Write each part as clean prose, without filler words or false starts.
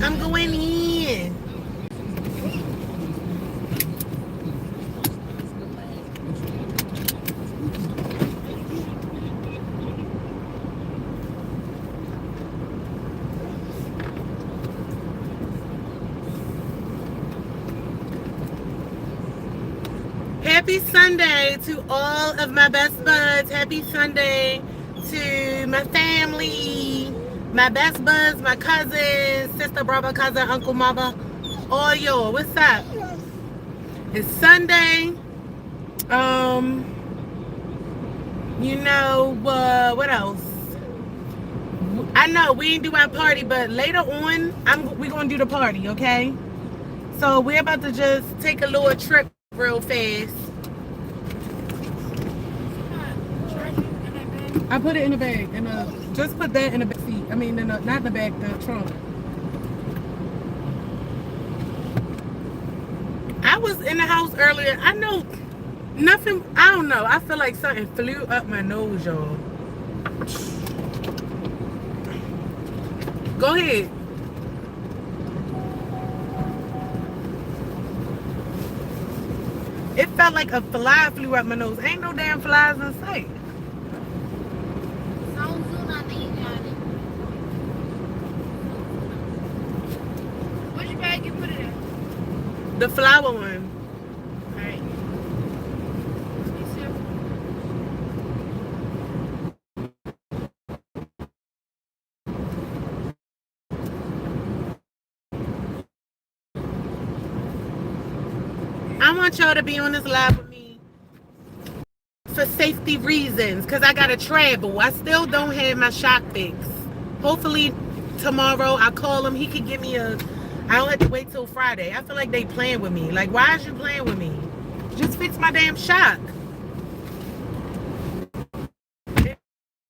I'm going in. Happy Sunday to all of my best buds. Happy Sunday to my family, my best buds, my cousins, sister, brother, cousin, uncle, mama, all y'all. What's up? It's Sunday. Um, what else? I know we ain't do our party, but later on, we gonna do the party, okay? So we're about to just take a little trip real fast. I put it in the bag, and just put that in the back seat. I mean, not in the back, the trunk. I was in the house earlier. I know nothing. I don't know. I feel like something flew up my nose, y'all. Go ahead. It felt like a fly flew up my nose. Ain't no damn flies in sight. Which bag you put it in? The flower one. Alright. I want y'all to be on this live with me for safety reasons, because I gotta travel. I still don't have my shock fix. Hopefully tomorrow I call him. He could give me I don't have to wait till Friday. I feel like they playing with me. Like, why is you playing with me? Just fix my damn shock. And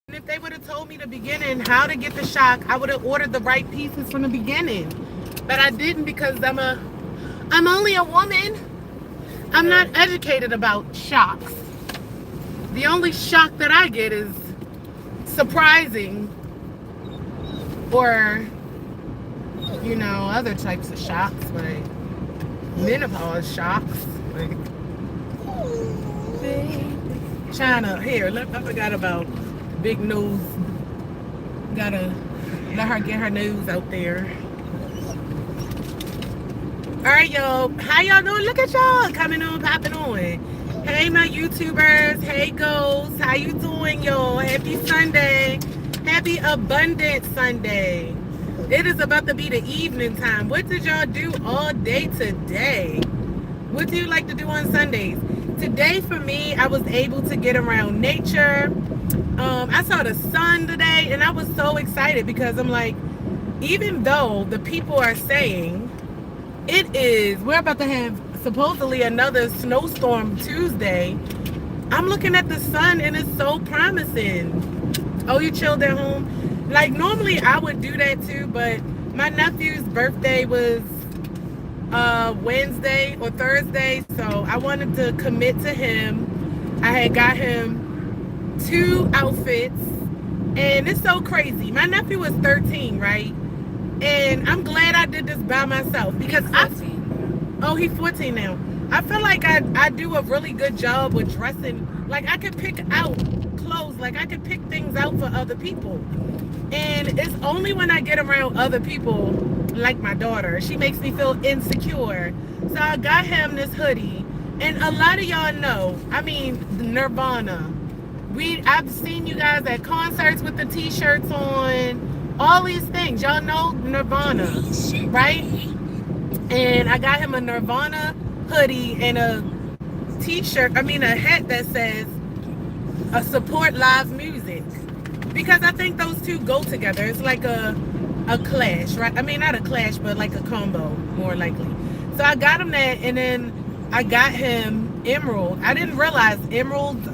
if they would have told me the beginning how to get the shock, I would have ordered the right pieces from the beginning. But I didn't, because I'm only a woman. I'm not educated about shocks. The only shock that I get is surprising, or other types of shocks, like menopause shocks. Like, China, here, I forgot about big nose. Gotta let her get her nose out there. All right, y'all. How y'all doing? Look at y'all coming on, popping on. Hey, my YouTubers. Hey, Ghosts. How you doing, y'all? Happy Sunday. Happy Abundant Sunday. It is about to be the evening time. What did y'all do all day today? What do you like to do on Sundays? Today, for me, I was able to get around nature. I saw the sun today, and I was so excited because I'm like, even though the people are saying we're about to have supposedly another snowstorm Tuesday, I'm looking at the sun and it's so promising. Oh, you chilled at home? Like, normally I would do that too, but my nephew's birthday was Wednesday or Thursday, so I wanted to commit to him. I had got him 2 outfits, and it's so crazy. My nephew was 13, right? And I'm glad I did this by myself, because he's 14 now. I feel like I do a really good job with dressing. Like, I could pick out clothes. Like, I could pick things out for other people. And it's only when I get around other people, like my daughter, she makes me feel insecure. So I got him this hoodie. And a lot of y'all know, I mean, Nirvana. I've seen you guys at concerts with the t-shirts on. All these things, y'all know Nirvana, right? And I got him a Nirvana hoodie and a hat that says support live music, because I think those two go together. It's like a clash, right? I mean, not a clash, but like a combo, more likely. So I got him that, and then I got him Emerald. I didn't realize Emerald,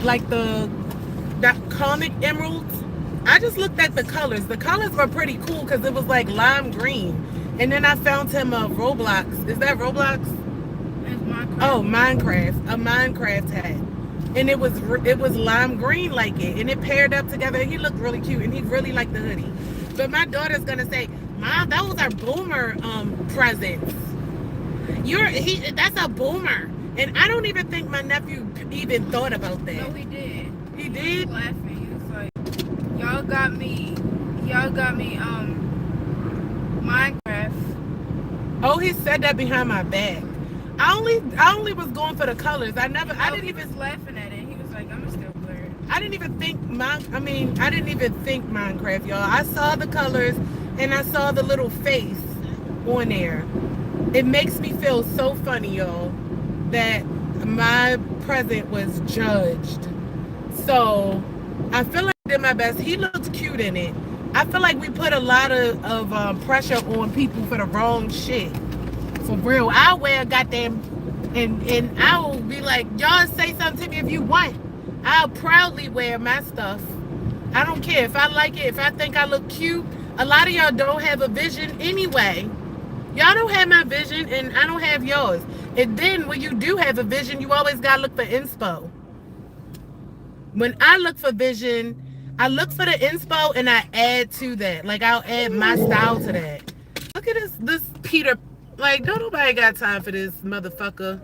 like that comic Emeralds. I just looked at the colors. The colors were pretty cool because it was like lime green. And then I found him a Roblox. Is that Roblox? It's Minecraft. Oh, Minecraft. A Minecraft hat. And it was lime green like it. And it paired up together. He looked really cute. And he really liked the hoodie. But my daughter's gonna say, "Mom, those are boomer presents. That's a boomer." And I don't even think my nephew even thought about that. No, he did. He He did? was laughing. He was like, y'all got me, Minecraft. Oh, he said that behind my back. I only was going for the colors. I didn't He even was laughing at it. He was like, I'm still wear I didn't even think I didn't even think Minecraft, y'all. I saw the colors and I saw the little face on there. It makes me feel so funny, y'all, that my present was judged. So I feel like I did my best. He looks cute in it. I feel like we put a lot of pressure on people for the wrong shit. For real. I'll wear a goddamn and I'll be like, y'all say something to me if you want. I'll proudly wear my stuff. I don't care if I like it, if I think I look cute. A lot of y'all don't have a vision anyway. Y'all don't have my vision and I don't have yours. And then when you do have a vision, you always gotta look for inspo. When I look for vision, I look for the inspo and I add to that. Like I'll add my style to that. Look at this Peter. Like, don't nobody got time for this motherfucker.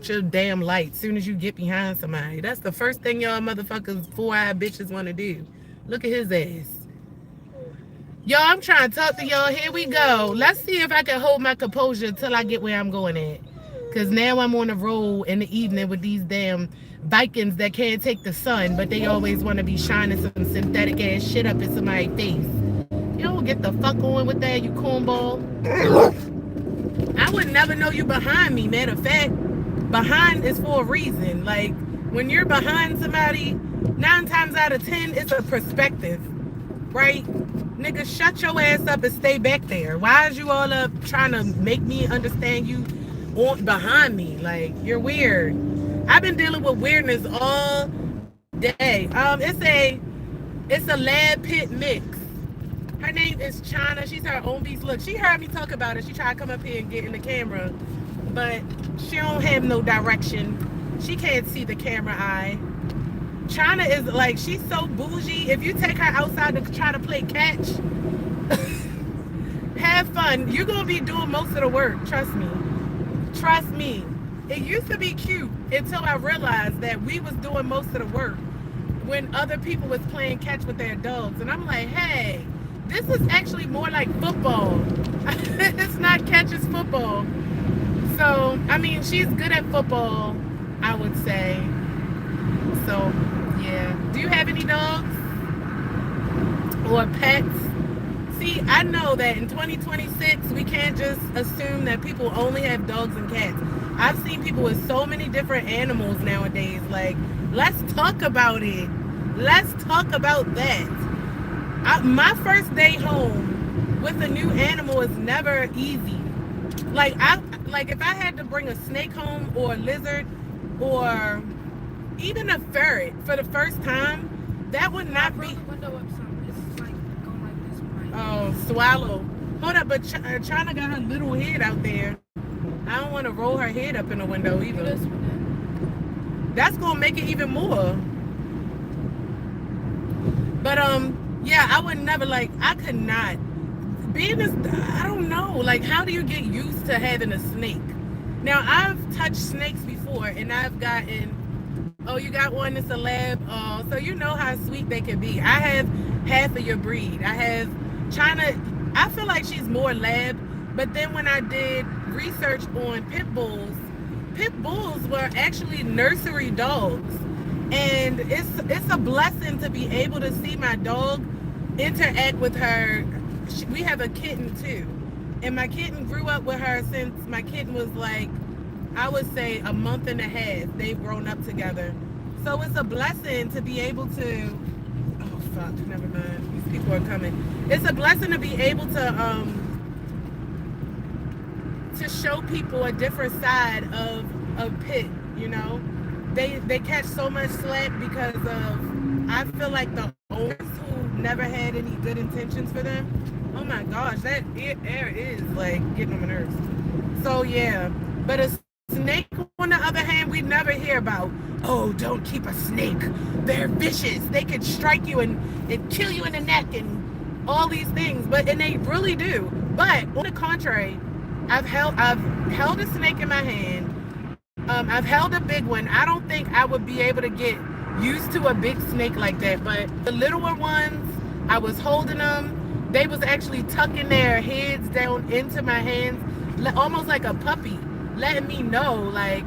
Your damn light. Soon as you get behind somebody, that's the first thing y'all motherfuckers four-eyed bitches want to do. Look at his ass. Y'all, I'm trying to talk to y'all. Here we go. Let's see if I can hold my composure till I get where I'm going at. Because now I'm on the road in the evening with these damn Vikings that can't take the sun, but they always want to be shining some synthetic ass shit up in somebody's face. You don't get the fuck on with that, you cornball. I would never know you behind me. Matter of fact, behind is for a reason. Like, when you're behind somebody, 9 times out of 10, it's a perspective, right? Nigga, shut your ass up and stay back there. Why is you all up trying to make me understand you on behind me? Like, you're weird. I've been dealing with weirdness all day. It's a lab pit mix. Her name is China. She's her own beast. Look, she heard me talk about it. She tried to come up here and get in the camera, but she don't have no direction. She can't see the camera eye. China is like, she's so bougie. If you take her outside to try to play catch, have fun. You're gonna be doing most of the work. Trust me. Trust me. It used to be cute until I realized that we was doing most of the work when other people was playing catch with their dogs. And I'm like, hey, this is actually more like football. It's not catch, it's football. So, I mean, she's good at football, I would say. So, yeah. Do you have any dogs? Or pets? See, I know that in 2026, we can't just assume that people only have dogs and cats. I've seen people with so many different animals nowadays. Like, let's talk about it. Let's talk about that. My first day home with a new animal is never easy. Like if I had to bring a snake home or a lizard or even a ferret for the first time, that would not be. Window up some. It's like going like this. Right? Oh, swallow. Hold up, but China got her little head out there. I don't want to roll her head up in the window either. That's gonna make it even more. But yeah, I would never I could not. Being this, I don't know. Like, how do you get used to having a snake? Now, I've touched snakes before, and I've gotten, oh, you got one that's a lab? Oh, so you know how sweet they can be. I have half of your breed. I have China. I feel like she's more lab, but then when I did research on pit bulls were actually nursery dogs. And it's a blessing to be able to see my dog interact with her. We have a kitten too, and my kitten grew up with her since my kitten was like, I would say a month and a half. They've grown up together, so it's a blessing to be able to. Oh fuck, never mind. These people are coming. It's a blessing to be able to show people a different side of pit. You know, they catch so much slack because of, I feel like, the owners who never had any good intentions for them. Oh my gosh, that air is like getting on my nerves. So yeah, but a snake on the other hand, we never hear about, oh, don't keep a snake. They're vicious. They could strike you and kill you in the neck and all these things, and they really do. But on the contrary, I've held a snake in my hand. I've held a big one. I don't think I would be able to get used to a big snake like that. But the littler ones, I was holding them. They was actually tucking their heads down into my hands, almost like a puppy, letting me know, like,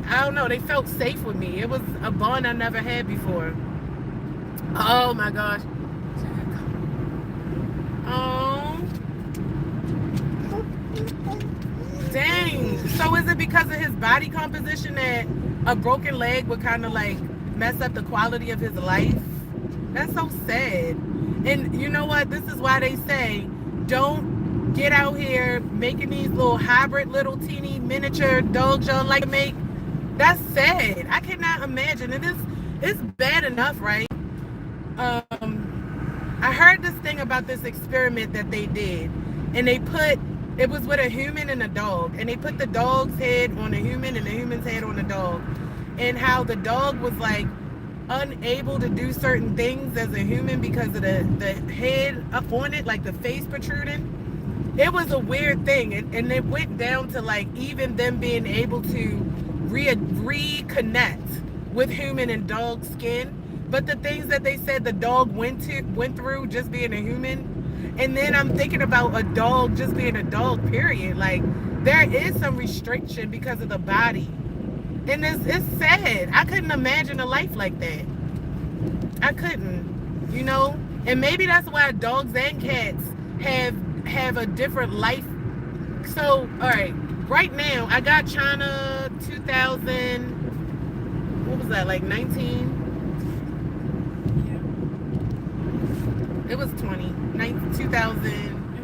I don't know, they felt safe with me. It was a bond I never had before. Oh my gosh. Oh. Dang. So is it because of his body composition that a broken leg would kind of like mess up the quality of his life? That's so sad. And you know what? This is why they say don't get out here making these little hybrid little teeny miniature dogs y'all like to make. That's sad. I cannot imagine. It's bad enough, right? I heard this thing about this experiment that they did, and it was with a human and a dog, and they put the dog's head on a human and the human's head on the dog, and how the dog was like unable to do certain things as a human because of the head up on it, like the face protruding. It was a weird thing, and it went down to like even them being able to reconnect with human and dog skin. But the things that they said the dog went through just being a human, and then I'm thinking about a dog just being a dog, period. Like, there is some restriction because of the body, and it's sad. I couldn't imagine a life like that. I couldn't, you know. And maybe that's why dogs and cats have a different life. So, all right now I got China 2000. What was that, like 19? It was 20. 2000. It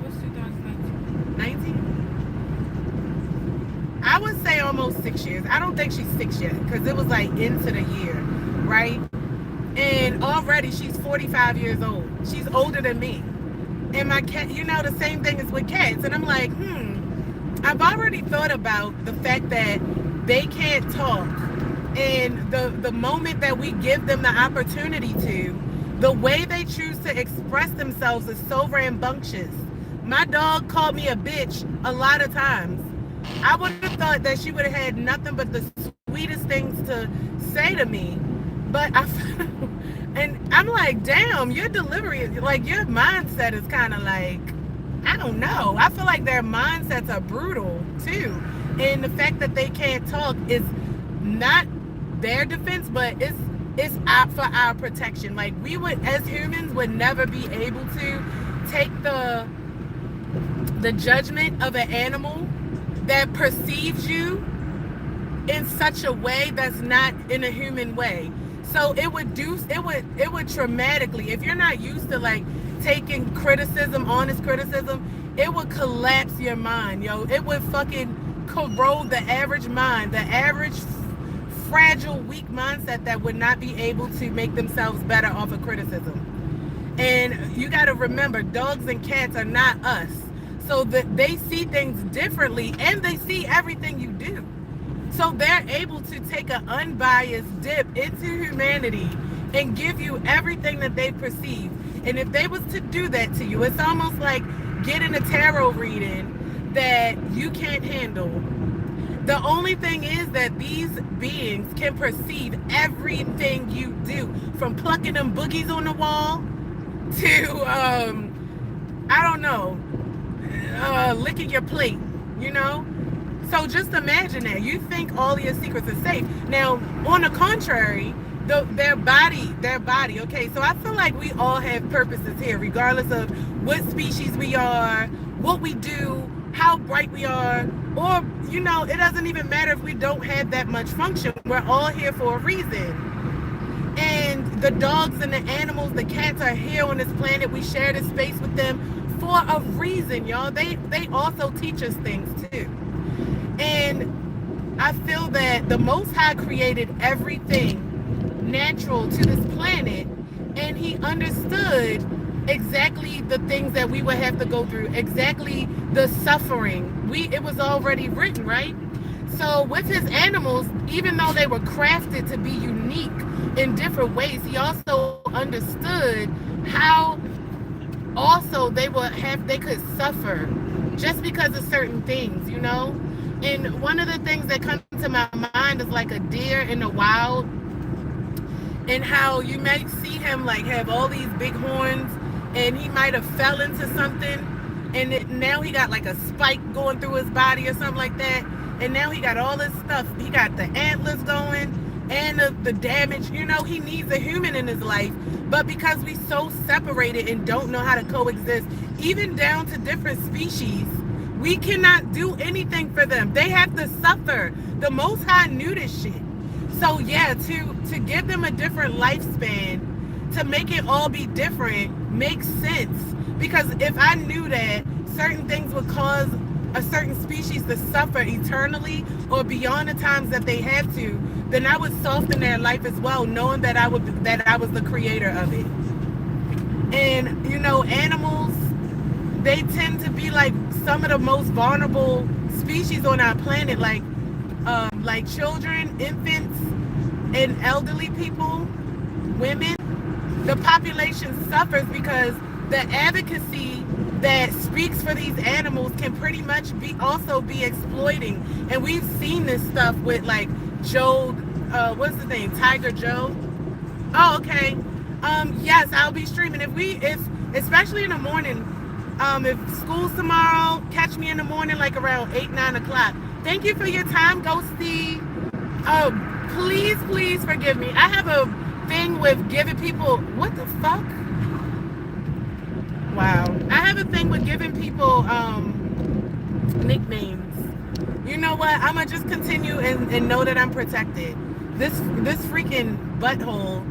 was 2019. 19? I would say almost 6 years. I don't think she's 6 yet, because it was like into the year, right? And already she's 45 years old. She's older than me. And my cat, you know, the same thing is with cats. And I'm like, I've already thought about the fact that they can't talk. And the moment that we give them the opportunity to, the way they choose to express themselves is so rambunctious. My dog called me a bitch a lot of times. I would have thought that she would have had nothing but the sweetest things to say to me. But and I'm like, damn, your delivery, like your mindset is kind of like, I don't know. I feel like their mindsets are brutal too. And the fact that they can't talk is not their defense, but it's for our protection. Like, we would, as humans, would never be able to take the judgment of an animal that perceives you in such a way that's not in a human way. So it would traumatically, if you're not used to like taking criticism, honest criticism, it would collapse your mind, yo. It would fucking corrode the average mind, the average fragile, weak mindset that would not be able to make themselves better off of criticism. And you got to remember, dogs and cats are not us. So that they see things differently, and they see everything you do. So they're able to take an unbiased dip into humanity and give you everything that they perceive. And if they was to do that to you, it's almost like getting a tarot reading that you can't handle. The only thing is that these beings can perceive everything you do, from plucking them boogies on the wall to, I don't know, licking your plate, you know? So just imagine that. You think all your secrets are safe. Now, on the contrary, their body, okay? So I feel like we all have purposes here, regardless of what species we are, what we do, how bright we are, or, you know, it doesn't even matter if we don't have that much function. We're all here for a reason. And the dogs and the animals, the cats are here on this planet. We share this space with them for a reason, y'all. They also teach us things too. And I feel that the Most High created everything natural to this planet, and he understood exactly the things that we would have to go through, exactly the suffering. It was already written, right? So with his animals, even though they were crafted to be unique in different ways, he also understood how also they could suffer just because of certain things, you know. And one of the things that comes to my mind is like a deer in the wild, and how you might see him like have all these big horns, and he might have fell into something, and now he got like a spike going through his body or something like that, and now he got all this stuff. He got the antlers going and the damage. You know, he needs a human in his life, but because we so separated and don't know how to coexist, even down to different species, we cannot do anything for them. They have to suffer. The Most High knew this shit. So yeah, to give them a different lifespan, to make it all be different, makes sense. Because if I knew that certain things would cause a certain species to suffer eternally or beyond the times that they have to, then I would soften their life as well, knowing that I was the creator of it. And you know, animals, they tend to be like some of the most vulnerable species on our planet, like children, infants, and elderly people, women. The population suffers because the advocacy that speaks for these animals can pretty much be exploiting. And we've seen this stuff with like Joe, what's his name, Tiger Joe. Oh, okay. Yes, I'll be streaming. If especially in the morning, if school's tomorrow, catch me in the morning like around 8, 9 o'clock. Thank you for your time, Ghosty. Please forgive me. I have a thing with giving people, what the fuck? Wow. I have a thing with giving people nicknames. You know what? I'm gonna just continue and know that I'm protected. This freaking butthole.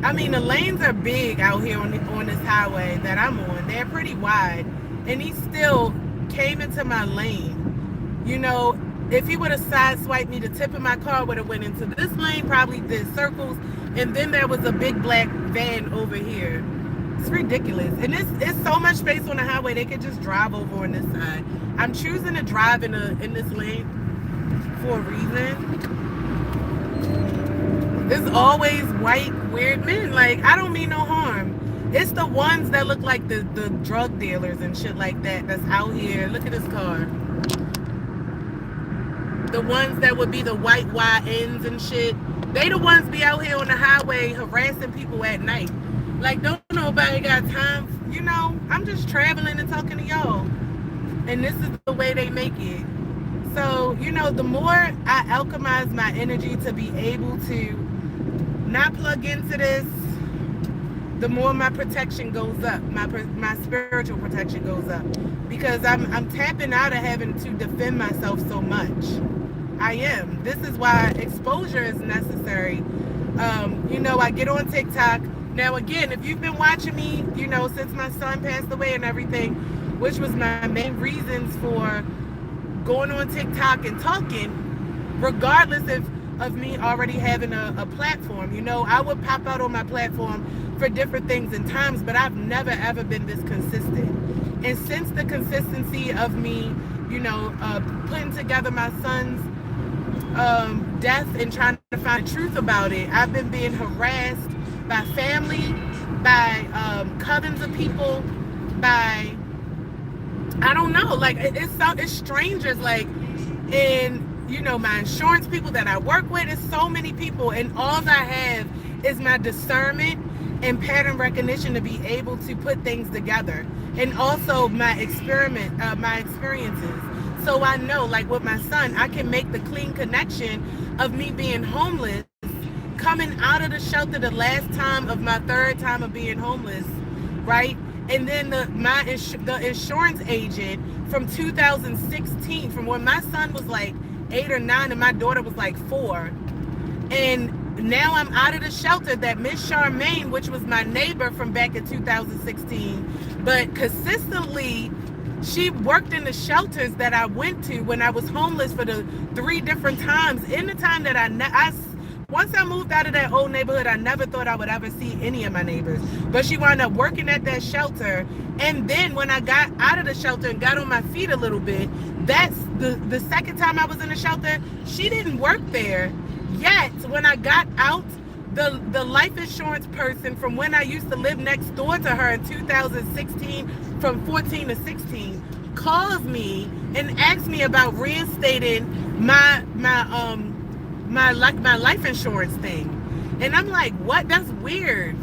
I mean, the lanes are big out here on this highway that I'm on. They're pretty wide, and he still came into my lane. You know, if he would have sideswiped me, the tip of my car would have went into this lane, probably did circles, and then there was a big black van over here. It's ridiculous. And it's so much space on the highway, they could just drive over on this side. I'm choosing to drive in this lane for a reason. There's always white, weird men. Like, I don't mean no harm. It's the ones that look like the drug dealers and shit like that that's out here. Look at this car. The ones that would be the white YNs and shit. They the ones be out here on the highway harassing people at night. Like, don't nobody got time. You know, I'm just traveling and talking to y'all. And this is the way they make it. So, you know, the more I alchemize my energy to be able to not plug into this, the more my protection goes up. My spiritual protection goes up. Because I'm tapping out of having to defend myself so much. I am. This is why exposure is necessary. You know, I get on TikTok. Now, again, if you've been watching me, you know, since my son passed away and everything, which was my main reasons for going on TikTok and talking, regardless of me already having a platform. You know, I would pop out on my platform for different things and times, but I've never, ever been this consistent. And since the consistency of me, you know, putting together my son's death and trying to find the truth about it, I've been being harassed by family, by covens of people, by, I don't know, like it's strangers, like, and you know, my insurance people that I work with. It's so many people, and all I have is my discernment and pattern recognition to be able to put things together, and also my experiences. So I know, like with my son, I can make the clean connection of me being homeless, coming out of the shelter the last time of my third time of being homeless, right? And then the insurance agent from 2016, from when my son was like 8 or 9 and my daughter was like 4. And now I'm out of the shelter that Miss Charmaine, which was my neighbor from back in 2016, but consistently she worked in the shelters that I went to when I was homeless for the 3 different times. In the time that once I moved out of that old neighborhood, I never thought I would ever see any of my neighbors. But she wound up working at that shelter. And then when I got out of the shelter and got on my feet a little bit, that's the second time I was in the shelter, she didn't work there. Yet, when I got out, the life insurance person from when I used to live next door to her in 2016, from 14 to 16, calls me and asks me about reinstating my life insurance thing. And I'm like, what? That's weird.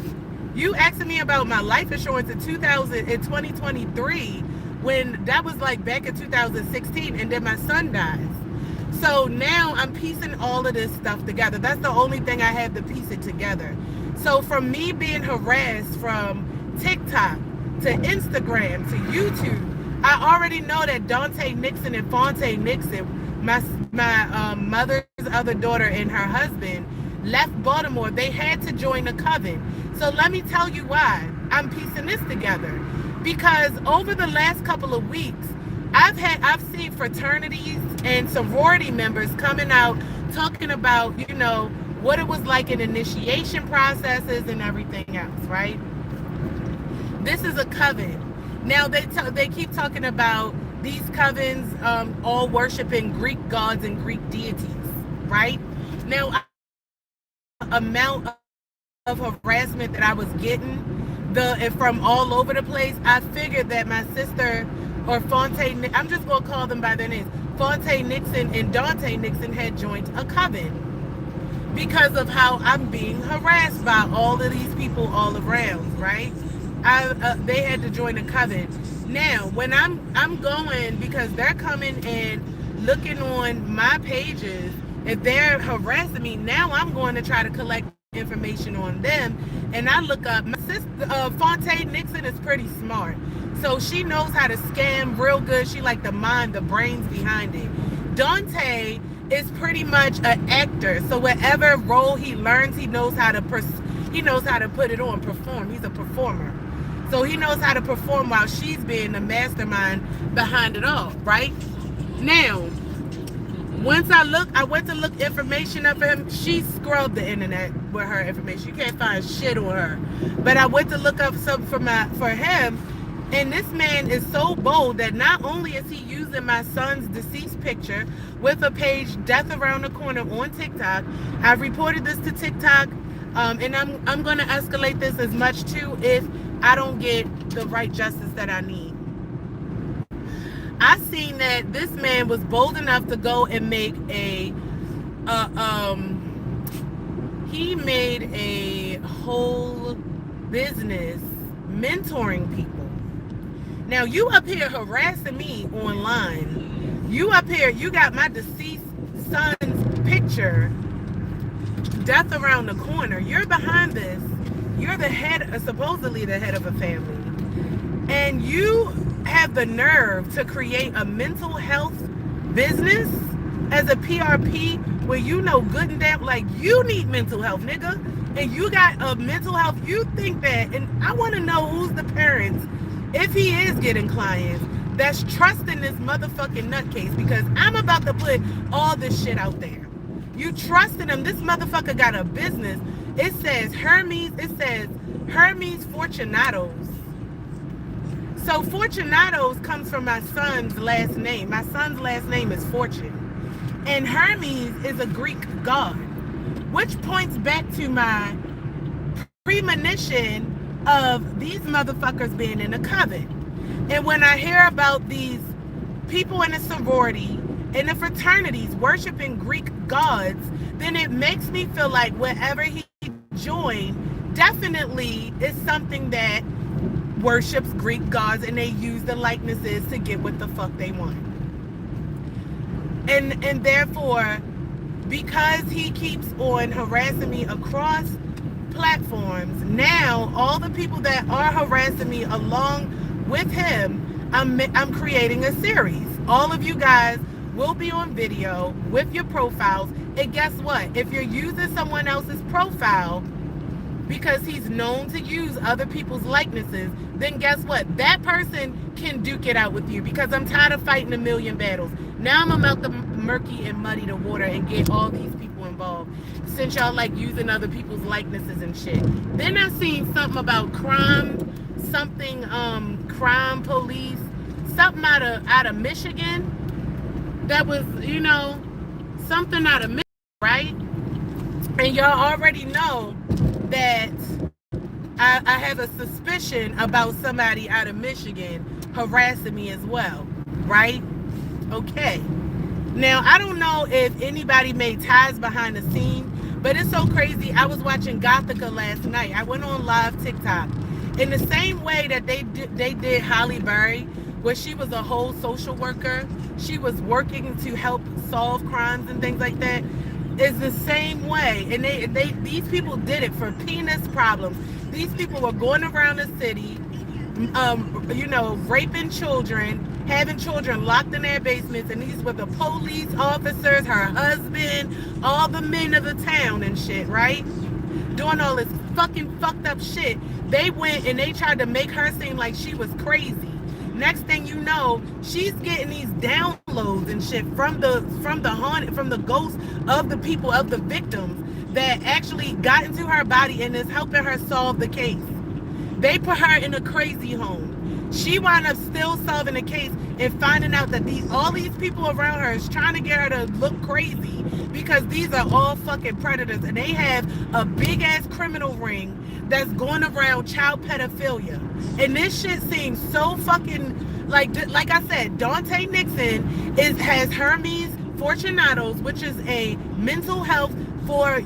You asking me about my life insurance in 2023, when that was like back in 2016, and then my son dies. So now I'm piecing all of this stuff together. That's the only thing I have to piece it together. So from me being harassed from TikTok to Instagram to YouTube, I already know that Dante Nixon and Fonte Nixon, my mother's other daughter and her husband, left Baltimore. They had to join a coven. So let me tell you why I'm piecing this together. Because over the last couple of weeks, I've seen fraternities and sorority members coming out talking about, what it was like in initiation processes and everything else, right? This is a coven. Now they keep talking about these covens all worshiping Greek gods and Greek deities, right? Now, amount of harassment that I was getting from all over the place, I figured that my sister, or Fonte, I'm just going to call them by their names, Fonte Nixon and Dante Nixon, had joined a coven because of how I'm being harassed by all of these people all around, right? They had to join a coven. Now, when I'm going, because they're coming and looking on my pages, if they're harassing me, now I'm going to try to collect information on them. And I look up, my sister, Fonte Nixon is pretty smart. So she knows how to scam real good. She like the brains behind it. Dante is pretty much an actor. So whatever role he learns, he knows how to put it on, perform. He's a performer. So he knows how to perform while she's being the mastermind behind it all, right? Now, once I went to look information up for him. She scrubbed the internet with her information. You can't find shit on her. But I went to look up something for him, and this man is so bold that not only is he using my son's deceased picture with a page Death Around the Corner on TikTok. I've reported this to TikTok, and I'm going to escalate this as much too if I don't get the right justice that I need. I seen that this man was bold enough to go and make he made a whole business mentoring people. Now you up here harassing me online. You up here, you got my deceased son's picture, Death Around the Corner. You're behind this. You're the head, supposedly the head of a family. And you have the nerve to create a mental health business as a PRP where you know good and damn, like, you need mental health, nigga. And you got a mental health, you think that, and I want to know who's the parents, if he is getting clients, that's trusting this motherfucking nutcase, because I'm about to put all this shit out there. You trusting him. This motherfucker got a business. It says Hermes Fortunatos. So Fortunatos comes from my son's last name. My son's last name is Fortune. And Hermes is a Greek god, which points back to my premonition of these motherfuckers being in a coven. And when I hear about these people in the sorority and the fraternities worshiping Greek gods, then it makes me feel like wherever he joined definitely is something that worships Greek gods, and they use the likenesses to get what the fuck they want. And therefore, because he keeps on harassing me across platforms, now all the people that are harassing me along with him, I'm creating a series. All of you guys will be on video with your profiles. And guess what? If you're using someone else's profile because he's known to use other people's likenesses, then guess what? That person can duke it out with you, because I'm tired of fighting a million battles. Now I'm about to murky and muddy the water and get all these people involved, since y'all like using other people's likenesses and shit. Then I seen something about crime police, something out of Michigan. That was, something out of Michigan, right? And y'all already know that I have a suspicion about somebody out of Michigan harassing me as well, right? Okay. Now, I don't know if anybody made ties behind the scene, but it's so crazy. I was watching Gothica last night. I went on live TikTok. In the same way that they did Holly Berry, where she was a whole social worker, she was working to help solve crimes and things like that. Is the same way, and they these people did it for penis problems. These people were going around the city, raping children, having children locked in their basements, and these were the police officers, her husband, all the men of the town and shit, right? Doing all this fucking fucked up shit. They went and they tried to make her seem like she was crazy. Next thing you know, she's getting these downloads and shit from the ghosts of the people, of the victims that actually got into her body and is helping her solve the case. They put her in a crazy home. She wound up still solving the case and finding out that all these people around her is trying to get her to look crazy because these are all fucking predators and they have a big ass criminal ring that's going around child pedophilia. And this shit seems so fucking like I said, Dante Nixon has Hermes Fortunatos, which is a mental health for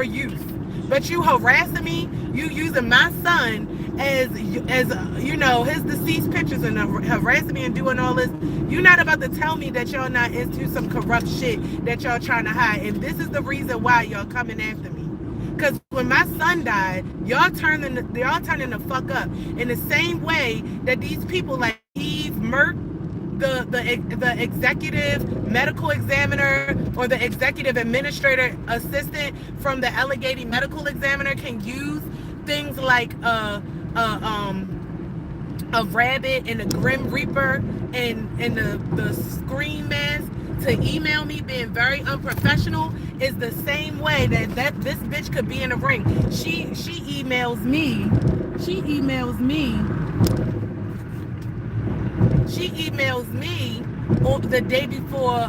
youth. But you harassing me, you using my son as his deceased pictures and harassing me and doing all this. You're not about to tell me that y'all not into some corrupt shit that y'all trying to hide. And this is the reason why y'all coming after me. Because when my son died, y'all turning the fuck up in the same way that these people like Eve Merck, the executive medical examiner or the executive administrator assistant from the Allegheny Medical Examiner can use things like a rabbit and a grim reaper and the scream mask to email me being very unprofessional is the same way that this bitch could be in a ring. She emails me. She emails me on the day before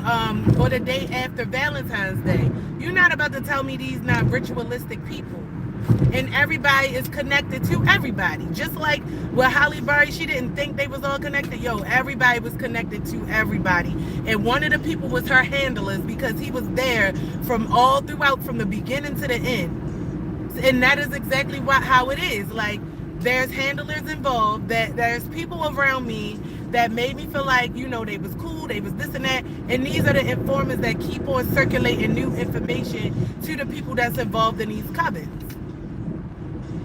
or the day after Valentine's Day. You're not about to tell me these not ritualistic people. And everybody is connected to everybody. Just like with Holly Berry, she didn't think they was all connected. Yo, everybody was connected to everybody. And one of the people was her handlers because he was there from all throughout, from the beginning to the end. And that is exactly how it is. Like, there's handlers involved, that there's people around me that made me feel like, they was cool, they was this and that. And these are the informers that keep on circulating new information to the people that's involved in these covens.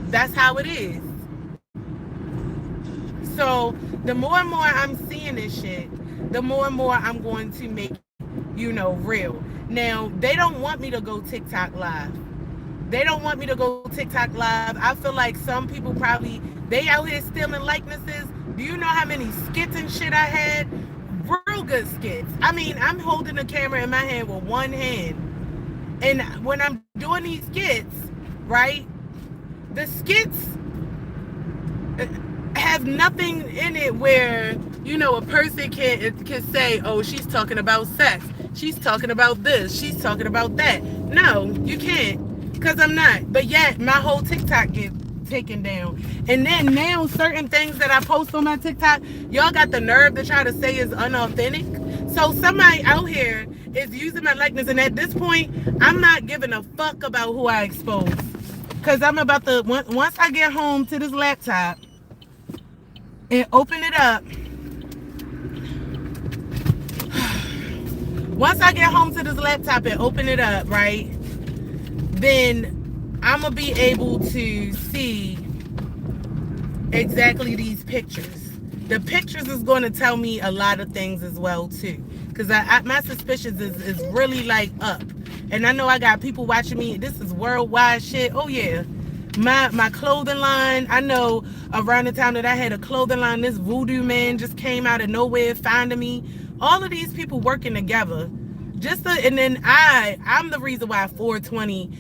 That's how it is. So the more and more I'm seeing this shit, the more and more I'm going to make, real. Now, they don't want me to go TikTok live. They don't want me to go TikTok live. I feel like some people probably, they out here stealing likenesses. Do you know how many skits and shit I had? Real good skits. I mean, I'm holding the camera in my hand with one hand. And when I'm doing these skits, right, the skits have nothing in it where, a person can say, oh, she's talking about sex. She's talking about this. She's talking about that. No, you can't, because I'm not. But yet, my whole TikTok gets taken down. And then now, certain things that I post on my TikTok, y'all got the nerve to try to say is unauthentic. So somebody out here is using my likeness. And at this point, I'm not giving a fuck about who I expose. Because I'm about to, once I get home to this laptop and open it up, right, then I'm going to be able to see exactly these pictures. The pictures is going to tell me a lot of things as well, too. Because my suspicions is really, up. And I know I got people watching me. This is worldwide shit. Oh, yeah. My clothing line. I know around the time that I had a clothing line, this voodoo man just came out of nowhere finding me. All of these people working together. And then I'm the reason why 420,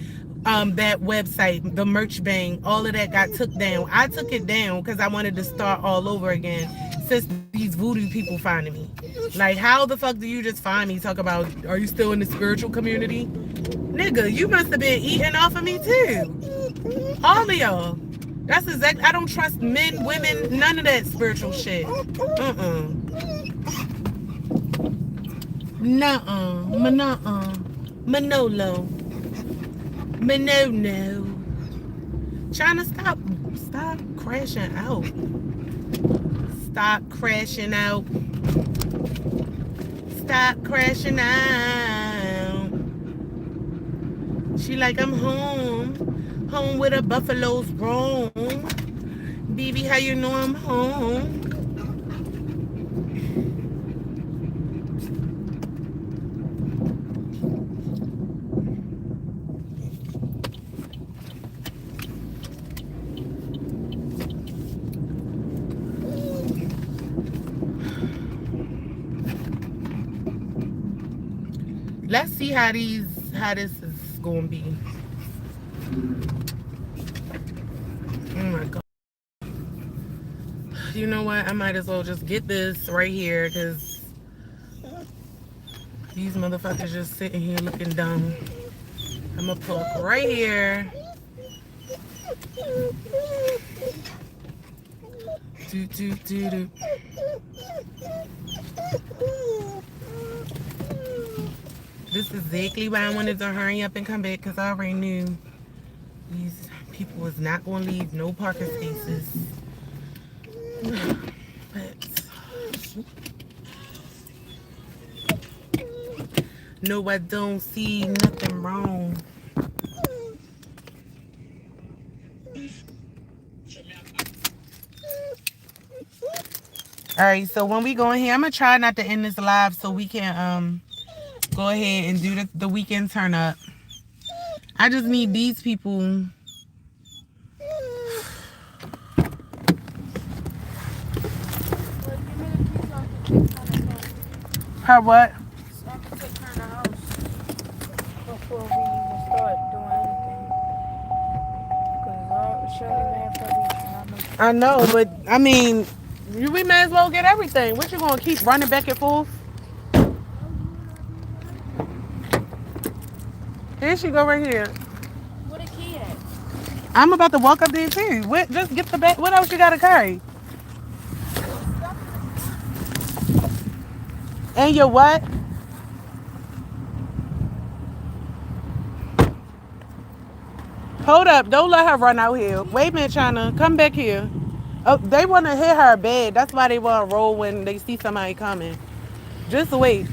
that website, the merch bang, all of that got took down. I took it down because I wanted to start all over again since these voodoo people finding me. Like, how the fuck do you just find me? Talk about, are you still in the spiritual community? Nigga, you must have been eating off of me too. All of y'all. That's exactly. I don't trust men, women, none of that spiritual shit. Nuh-uh. Manuh-uh. Manolo. Manono. Trying to stop. Stop crashing out. Stop crashing out. Stop crashing out. She like, I'm home. Home with a buffalo's roam. Baby, how you know I'm home? Let's see how this is gonna be. Oh my god. You know what? I might as well just get this right here because these motherfuckers just sitting here looking dumb. I'm gonna park right here. Do, do, do, do. This is exactly why I wanted to hurry up and come back because I already knew these people was not going to leave no parking spaces. But no, I don't see nothing wrong. All right, so when we go in here, I'm gonna try not to end this live so we can go ahead and do the weekend turn up. I just need these people. Her what? So I can take her in the house before we even start doing anything. Because she'll be mad for these. I know, but I mean, we may as well get everything. What you gonna keep running back and forth? Here she go right here. Where the key at? I'm about to walk up there too. Just get the bag. What else you gotta carry? And your what? Hold up. Don't let her run out here. Wait a minute, China. Come back here. Oh, they want to hit her bed. That's why they want to roll when they see somebody coming. Just wait.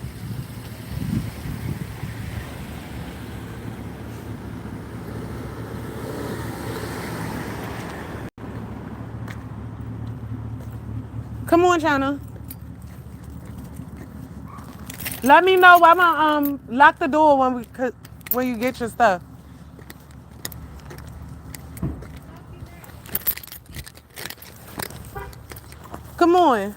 Come on, China. Let me know. I'm gonna lock the door when you get your stuff. Come on.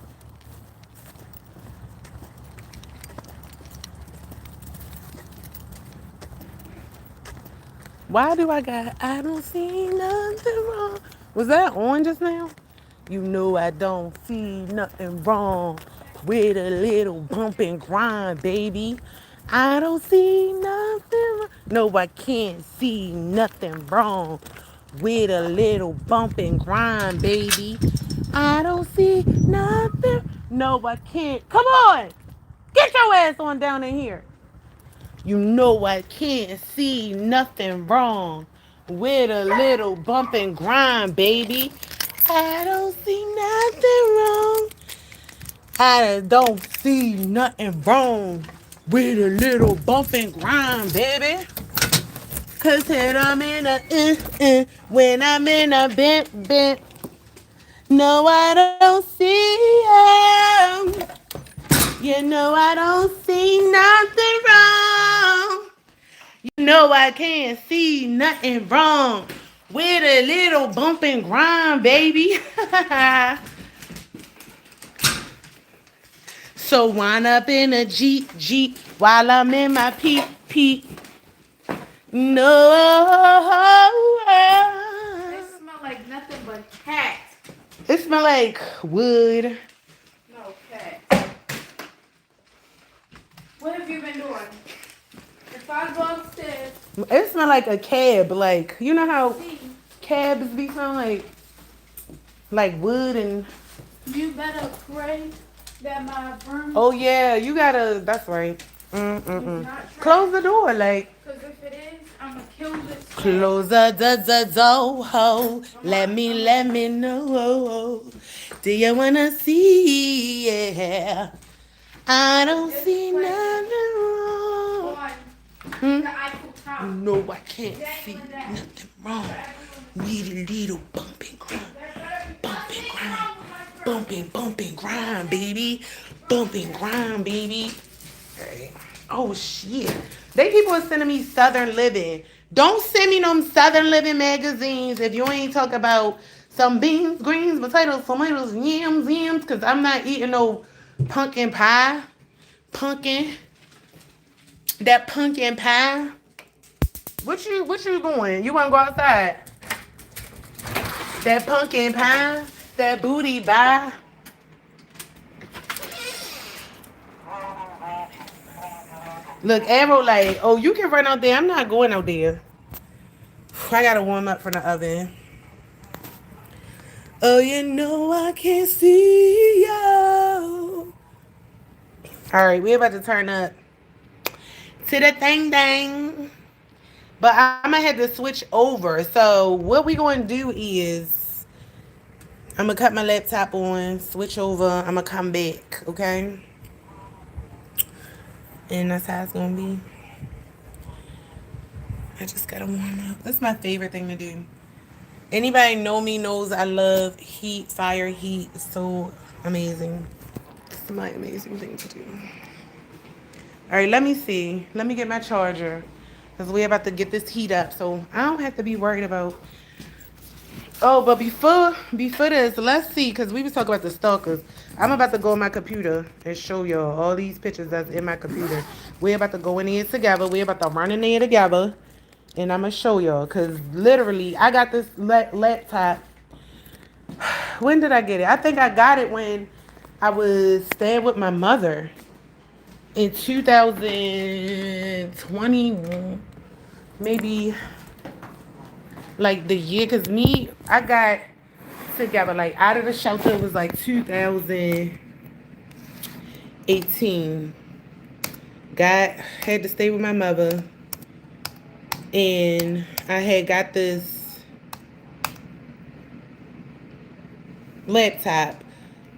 Why do I don't see nothing wrong. Was that on just now? You know I don't see nothing wrong with a little bump and grind, baby. I don't see nothing wrong. No, I can't see nothing wrong with a little bump and grind, baby. I don't see nothing. No, I can't. Come on. Get your ass on down in here. You know I can't see nothing wrong with a little bump and grind, baby. I don't see nothing wrong. I don't see nothing wrong with a little bump and grind, baby. Cause when I'm in when I'm in a bent. No, I don't see him. You know I don't see nothing wrong. You know I can't see nothing wrong with a little bump and grind, baby. So wind up in a Jeep while I'm in my Peep. No. It smell like nothing but cat. It smell like wood. No, cat. What have you been doing? $5 upstairs. It smell like a cab. Like, you know how See, cabs be smelling like wood and... you better pray that my room Oh, yeah, you gotta... That's right. is Mm-mm-mm. not trash. Close the door, like... Because if it is, I'm going to kill this cat. Close the door, ho. Let me know. Do you wanna see? Yeah. I don't This see place nothing wrong. on Hmm? the Eiffel Tower. No, I can't see Dangling that. nothing wrong. Need a little bump and grind. Bump and grind. Bump and grind, baby. Bump and grind, baby. Hey. Oh, shit. They people are sending me Southern Living. Don't send me them Southern Living magazines if you ain't talk about some beans, greens, potatoes, tomatoes, yams, because I'm not eating no pumpkin pie. Pumpkin. That pumpkin pie. What you doing? You wanna go outside? That pumpkin pie, that booty pie. Look, Arrow like, oh, you can run out there. I'm not going out there. I gotta warm up from the oven. Oh, you know I can see you. All right, we're about to turn up to the thing. But I'm gonna have to switch over. So what we gonna do is I'm gonna cut my laptop on, switch over. I'm gonna come back, okay? And that's how it's gonna be. I just gotta warm up. That's my favorite thing to do. Anybody know me knows I love heat, fire, heat. It's so amazing. It's my amazing thing to do. All right, let me see. Let me get my charger. Because we're about to get this heat up. So I don't have to be worried about... Oh, but before this, let's see. Because we was talking about the stalkers. I'm about to go on my computer and show y'all all these pictures that's in my computer. We're about to go in here together. We're about to run in there together. And I'm going to show y'all. Because literally, I got this laptop. When did I get it? I think I got it when I was staying with my mother. In 2020, maybe like the year, because I got together, like out of the shelter, it was like 2018. Had to stay with my mother, and I had got this laptop.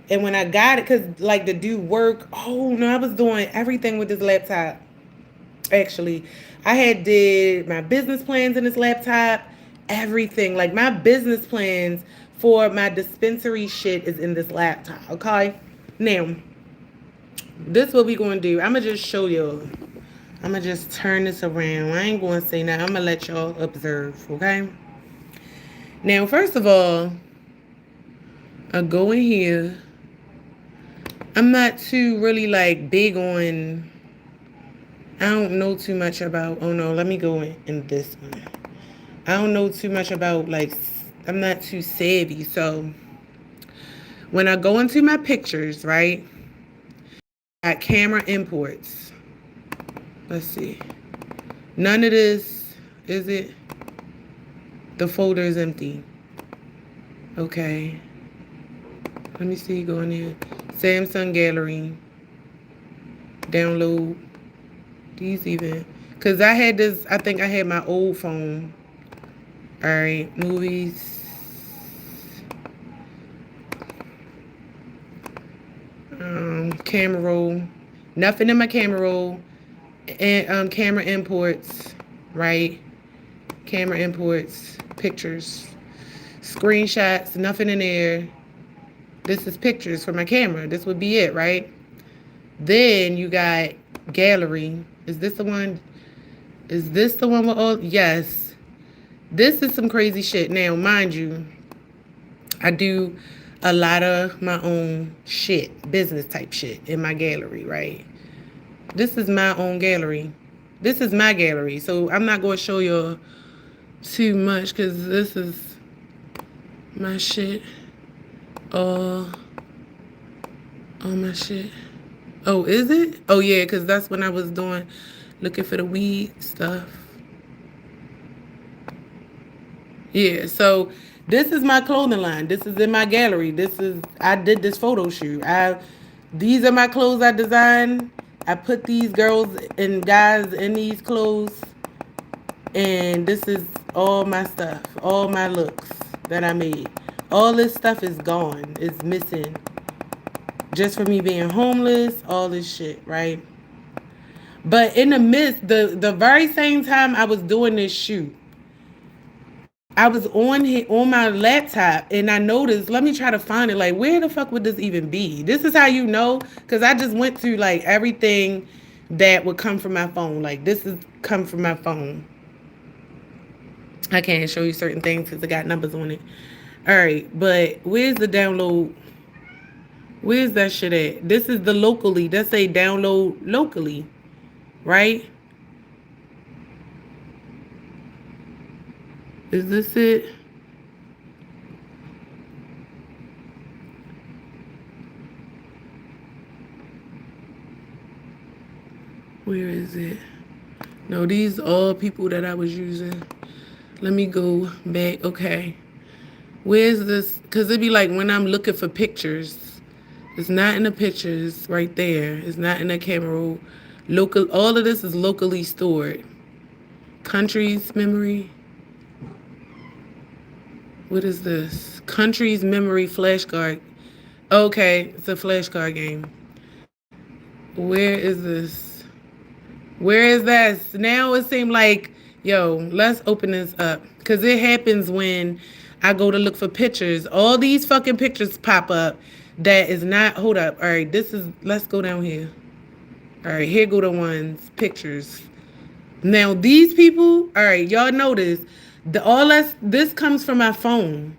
And when I got it, because like to do work, oh no, I was doing everything with this laptop. Actually, I had did my business plans in this laptop, everything. Like my business plans for my dispensary shit is in this laptop, okay? Now, this is what we gonna do. I'm gonna just show y'all. I'm gonna just turn this around. I ain't gonna say nothing. I'm gonna let y'all observe, okay? Now, first of all, I go in here. I'm not too really like big on... I don't know too much about... Oh no, let me go in this one. I don't know too much about like... I'm not too savvy. So when I go into my pictures, right? I got camera imports. Let's see. None of this, is it? The folder is empty. Okay. Let me see, go in there. Samsung Gallery. Download. These even. Because I had this, I think I had my old phone. Alright, movies. Camera roll. Nothing in my camera roll. And camera imports. Right? Camera imports. Pictures. Screenshots. Nothing in there. This is pictures for my camera. This would be it, right? Then you got gallery. Is this the one? Is this the one with all? Yes. This is some crazy shit. Now, mind you, I do a lot of my own shit, business type shit in my gallery, right? This is my own gallery. This is my gallery. So I'm not going to show y'all too much because this is my shit. All my shit. Oh, is it? Oh, yeah, because that's when I was doing Looking for the weed stuff. Yeah, so this is my clothing line. This is in my gallery. I did this photo shoot. I These are my clothes I designed. I put these girls and guys in these clothes, and this is all my stuff, all my looks that I made. All this stuff is gone. It's missing. Just for me being homeless, all this shit, right? But in the midst, the very same time I was doing this shoot, I was on my laptop and I noticed. Let me try to find it. Like, where the fuck would this even be? This is how you know, because I just went through like everything that would come from my phone. Like, this is come from my phone. I can't show you certain things because it got numbers on it. All right, but where's the download? Where's that shit at? This is the locally. That say download locally, right? Is this it? Where is it? No, these are people that I was using. Let me go back. Okay. Where's this? Because it'd be like when I'm looking for pictures. It's not in the pictures right there. It's not in the camera roll. Local. All of this is locally stored. Country's memory. What is this? Country's memory flashcard. Okay, it's a flashcard game. Where is this? Where is that? Now it seemed like, yo, let's open this up. Because it happens when I go to look for pictures. All these fucking pictures pop up that is not, hold up. All right, let's go down here. All right, here go the ones, pictures. Now these people, all right, y'all notice, this comes from my phone.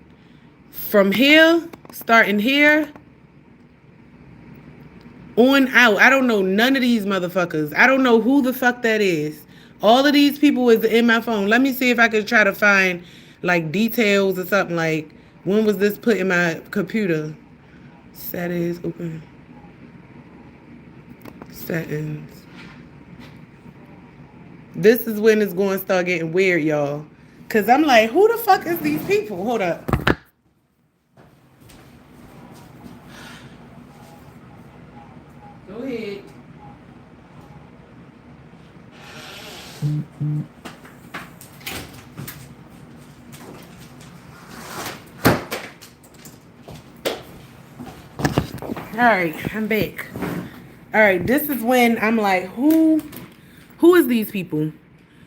From here, starting here, on out. I don't know none of these motherfuckers. I don't know who the fuck that is. All of these people is in my phone. Let me see if I could try to find like details or something, like when was this put in my computer. Settings, open. Settings. This is when it's going to start getting weird, y'all. Cause I'm like, who the fuck is these people? Hold up. Go ahead. All right, I'm back. All right, this is when I'm like, who is these people?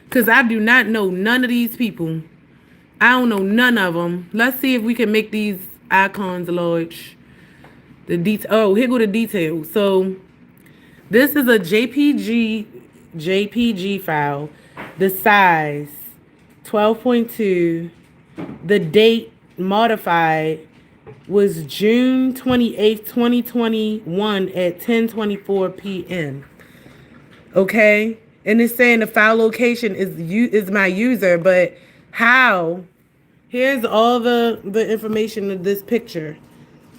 Because I do not know none of these people. I don't know none of them. Let's see if we can make these icons large. Oh, here go the details. So this is a JPG file. The size 12.2. The date modified was June 28th, 2021 at 10:24 p.m. Okay? And it's saying the file location is my user, but how? Here's all the information of this picture.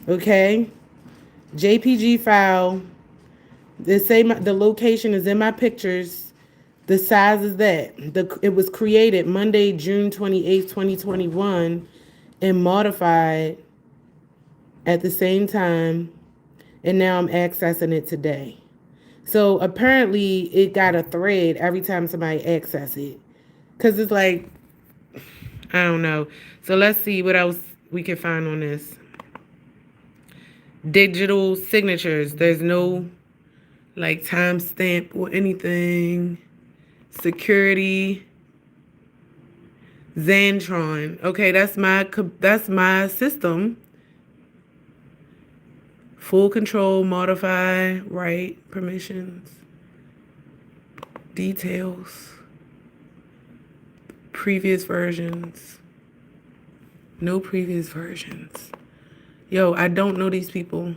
Okay? JPG file. The location is in my pictures. The size is that. It was created Monday, June 28th, 2021 and modified at the same time, and now I'm accessing it today. So apparently it got a thread every time somebody access it. Because it's like, I don't know. So let's see what else we can find on this. Digital signatures. There's no like timestamp or anything. Security. Zantron. Okay, that's my system. Full control, modify, right, permissions, details, previous versions, no previous versions. Yo, I don't know these people.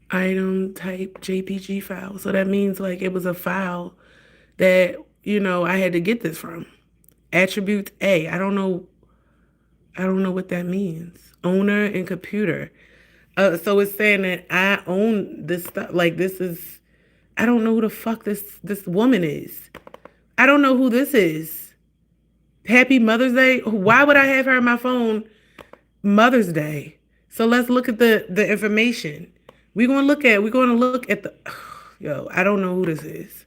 Item type JPG file. So that means like it was a file that, I had to get this from. Attribute A. I don't know. I don't know what that means. Owner and computer. So it's saying that I own this stuff. Like this is, I don't know who the fuck this woman is. I don't know who this is. Happy Mother's Day. Why would I have her on my phone Mother's Day? So let's look at the information. We're gonna look at the. Yo, I don't know who this is.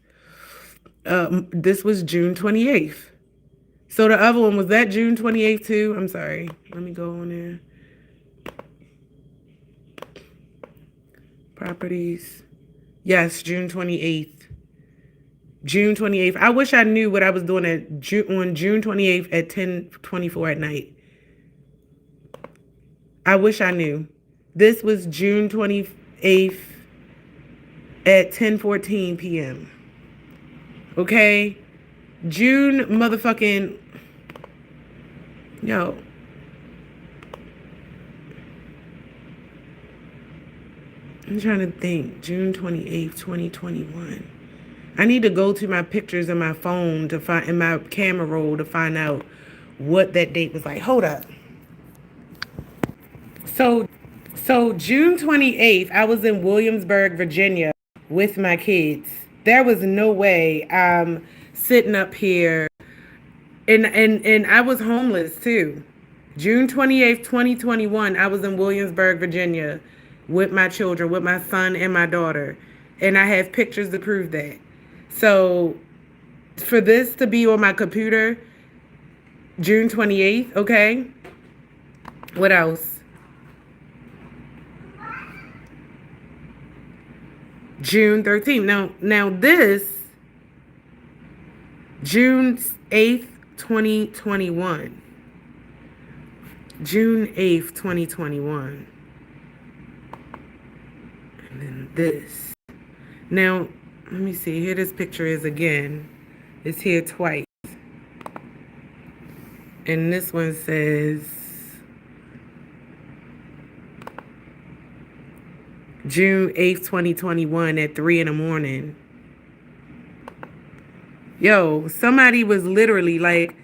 This was June 28th. So the other one was that June 28th too. I'm sorry. Let me go on there. Properties. Yes, June 28th. June 28th. I wish I knew what I was doing on June 28th at 10:24 at night. I wish I knew. This was June 28th at 10:14 p.m. Okay? June motherfucking yo. I'm trying to think. June 28th, 2021. I need to go to my pictures in my phone to find in my camera roll to find out what that date was like. Hold up. So so June 28th, I was in Williamsburg, Virginia with my kids. There was no way I'm sitting up here and I was homeless too. June 28th, 2021, I was in Williamsburg, Virginia with my children, with my son and my daughter. And I have pictures to prove that. So for this to be on my computer, June 28th, okay? What else? June 13th. Now this June 8th, 2021. June 8th, 2021. And then this. Now, let me see. Here this picture is again. It's here twice. And this one says June 8th, 2021 at 3 in the morning. Yo, somebody was literally like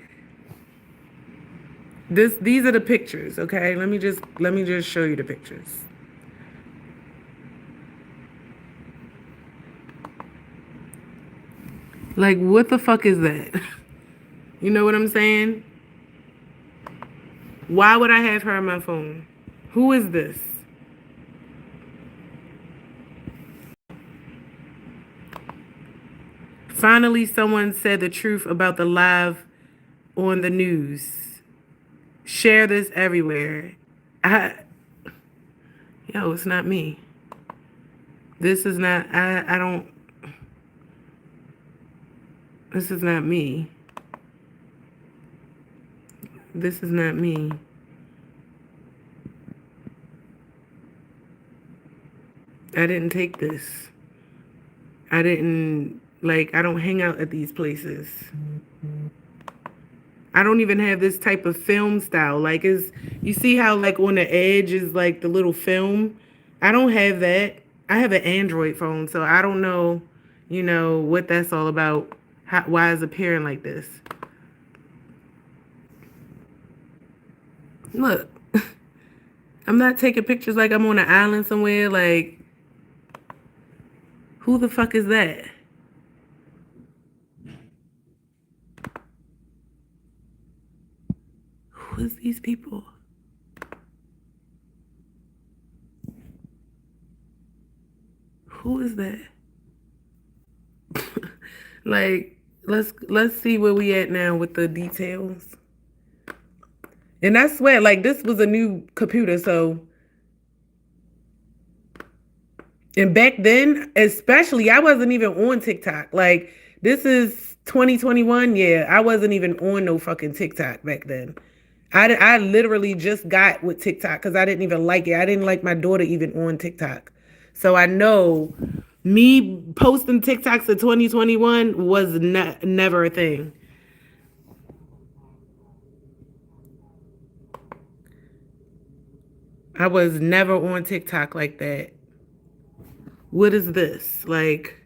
these are the pictures, okay? Let me just show you the pictures. Like what the fuck is that? You know what I'm saying? Why would I have her on my phone? Who is this? Finally, someone said the truth about the live on the news. Share this everywhere. Yo, it's not me. This is not, I don't, this is not me. This is not me. I didn't take this. I don't hang out at these places. I don't even have this type of film style. Like, you see how, like, on the edge is, like, the little film? I don't have that. I have an Android phone, so I don't know, what that's all about. Why it's appearing like this. Look, I'm not taking pictures like I'm on an island somewhere. Like, who the fuck is that? Who is these people? Who is that? Like, let's see where we at now with the details. And I swear, like, this was a new computer, so. And back then, especially, I wasn't even on TikTok. Like, this is 2021. Yeah, I wasn't even on no fucking TikTok back then. I literally just got with TikTok because I didn't even like it. I didn't like my daughter even on TikTok. So I know me posting TikToks in 2021 was never a thing. I was never on TikTok like that. What is this? Like,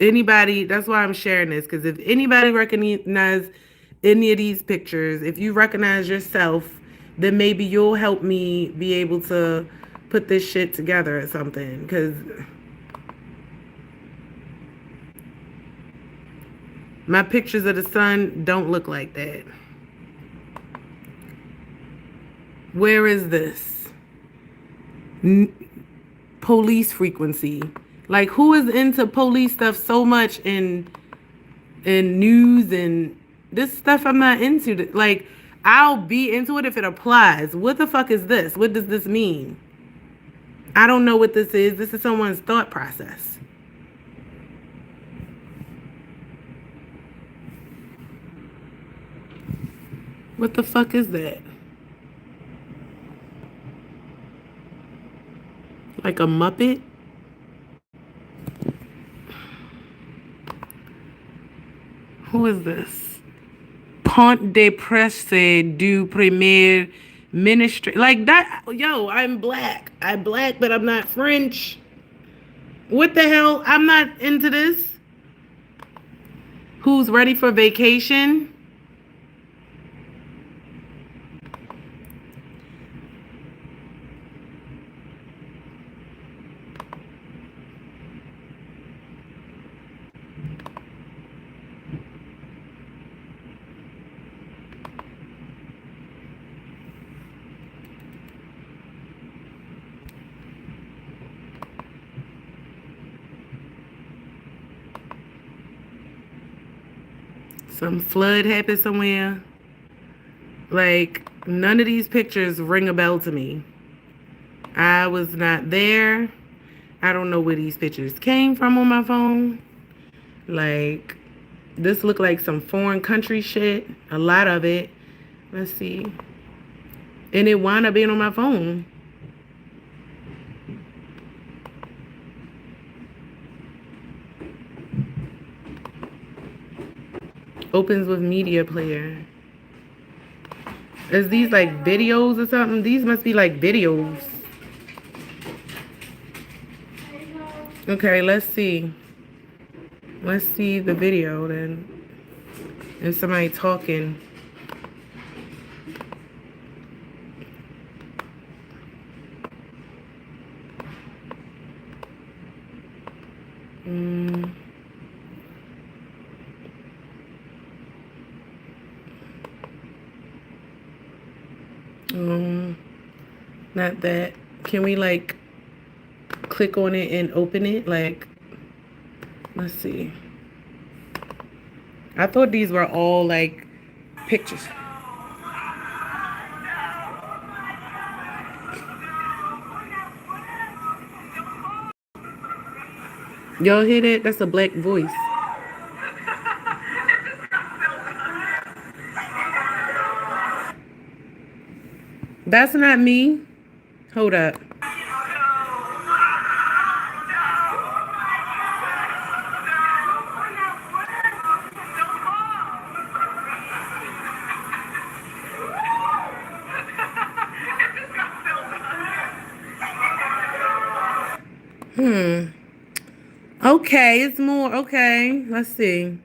anybody, that's why I'm sharing this, because if anybody recognize any of these pictures. If you recognize yourself, then maybe you'll help me be able to put this shit together or something. Because my pictures of the sun don't look like that. Where is this? Police frequency. Like, who is into police stuff so much in news and this stuff? I'm not into. Like, I'll be into it if it applies. What the fuck is this? What does this mean? I don't know what this is. This is someone's thought process. What the fuck is that? Like a Muppet? Who is this? Pont de Presse du Premier Ministre. Like that. Yo, I'm black. I'm black, but I'm not French. What the hell? I'm not into this. Who's ready for vacation? Some flood happened somewhere. Like, none of these pictures ring a bell to me. I was not there. I don't know where these pictures came from on my phone. Like, this looked like some foreign country shit. A lot of it. Let's see. And it wound up being on my phone. Opens with media player. Is these like videos or something? These must be like videos. Okay, let's see. Let's see the video then. And somebody talking. Not that. Can we like click on it and open it? Like, let's see. I thought these were all like pictures. Y'all hear that? That's a black voice. That's not me. Hold up. Okay, it's more. Okay, let's see.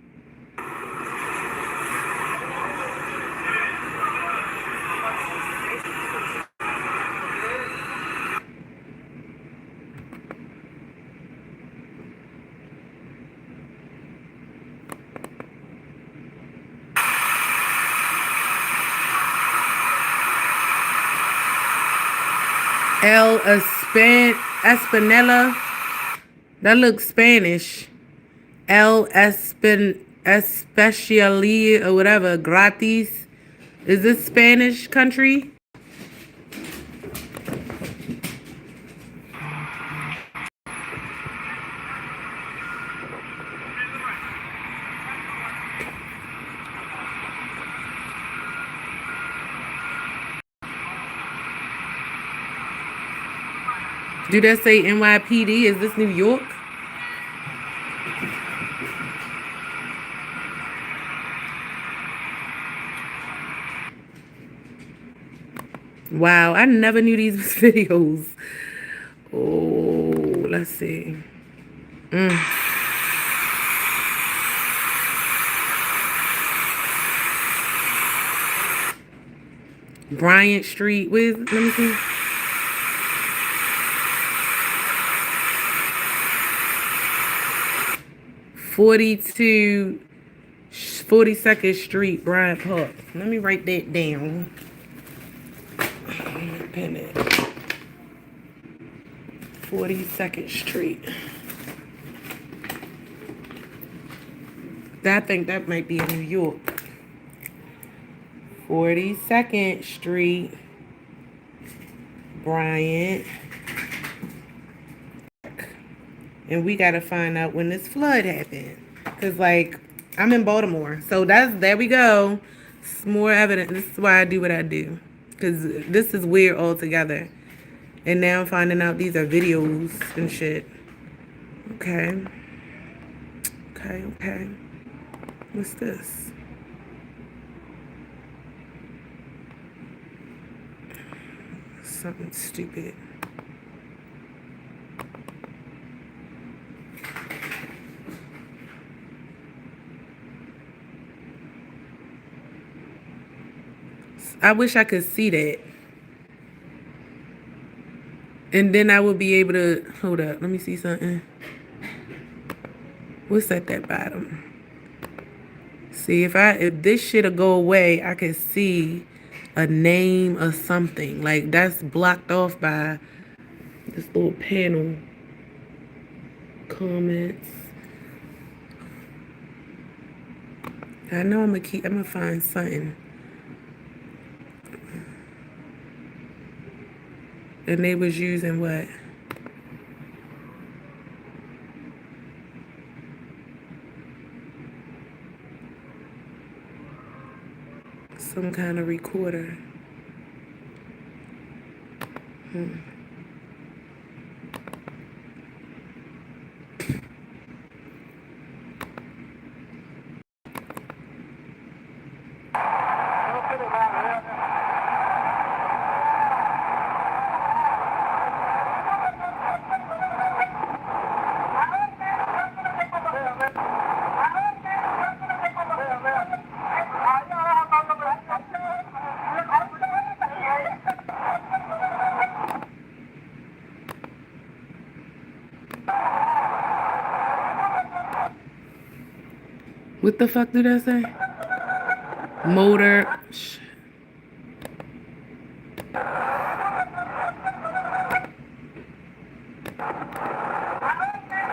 Espinela. That looks Spanish. Especially or whatever. Gratis. Is this Spanish country? Do that say NYPD? Is this New York? Wow, I never knew these was videos. Oh, let's see. Bryant Street. Where's, let me see. 42 42nd Street, Bryant Park. Let me write that down. Pen it. 42nd Street. I think that might be in New York. 42nd Street, Bryant. And we got to find out when this flood happened. Because, like, I'm in Baltimore. So there we go. It's more evidence. This is why I do what I do. Because this is weird altogether. And now I'm finding out these are videos and shit. Okay. Okay. What's this? Something stupid. I wish I could see that. And then I would be able to, hold up, let me see something. What's at that bottom? See, if this shit'll go away, I could see a name or something. Like, that's blocked off by this little panel. Comments. I know I'm gonna find something. And they was using what? Some kind of recorder. What the fuck did I say? Motor.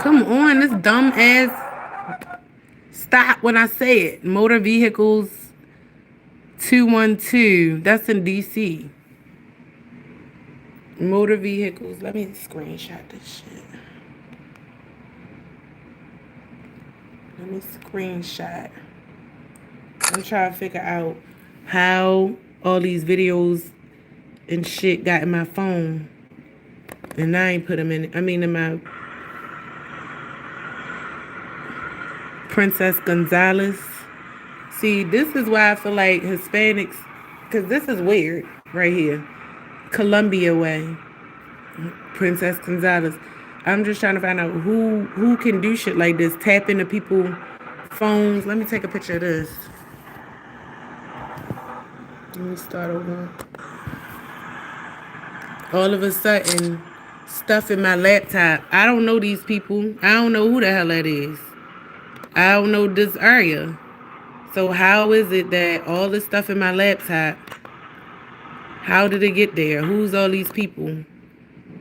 Come on, this dumb ass. Stop when I say it. Motor vehicles 212. That's in DC. Motor vehicles. Let me screenshot this shit. Let me screenshot. I'm trying to figure out how all these videos and shit got in my phone. And I ain't put them in, in my Princess Gonzalez. See, this is why I feel like Hispanics, because this is weird right here. Columbia Way. Princess Gonzalez. I'm just trying to find out who can do shit like this. Tap into people's phones. Let me take a picture of this. Let me start over. All of a sudden, stuff in my laptop. I don't know these people. I don't know who the hell that is. I don't know this area. So how is it that all this stuff in my laptop, how did it get there? Who's all these people?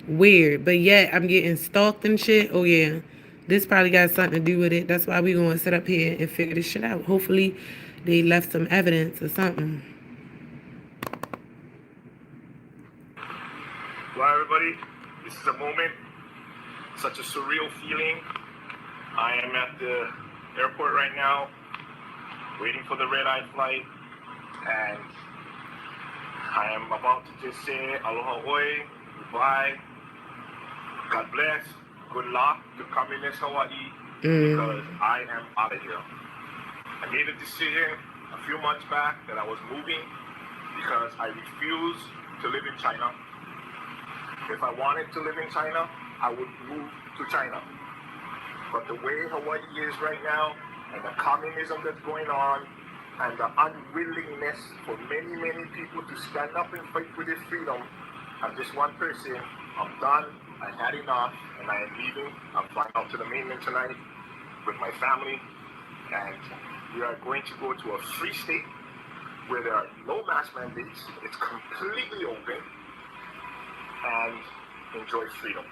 Weird. But yet I'm getting stalked and shit. Oh yeah. This probably got something to do with it. That's why we gonna sit up here and figure this shit out. Hopefully they left some evidence or something. Hello everybody. This is a moment. Such a surreal feeling. I am at the airport right now, waiting for the red-eye flight, and I am about to just say aloha oi, goodbye, God bless, good luck to communist Hawaii, because I am out of here. I made a decision a few months back that I was moving because I refuse to live in China. If I wanted to live in China, I would move to China. But the way Hawaii is right now, and the communism that's going on, and the unwillingness for many, many people to stand up and fight for their freedom. I'm just one person. I'm done. I had enough, and I am leaving. I'm flying out to the mainland tonight with my family, and we are going to go to a free state where there are no mask mandates. It's completely open, and enjoy freedom.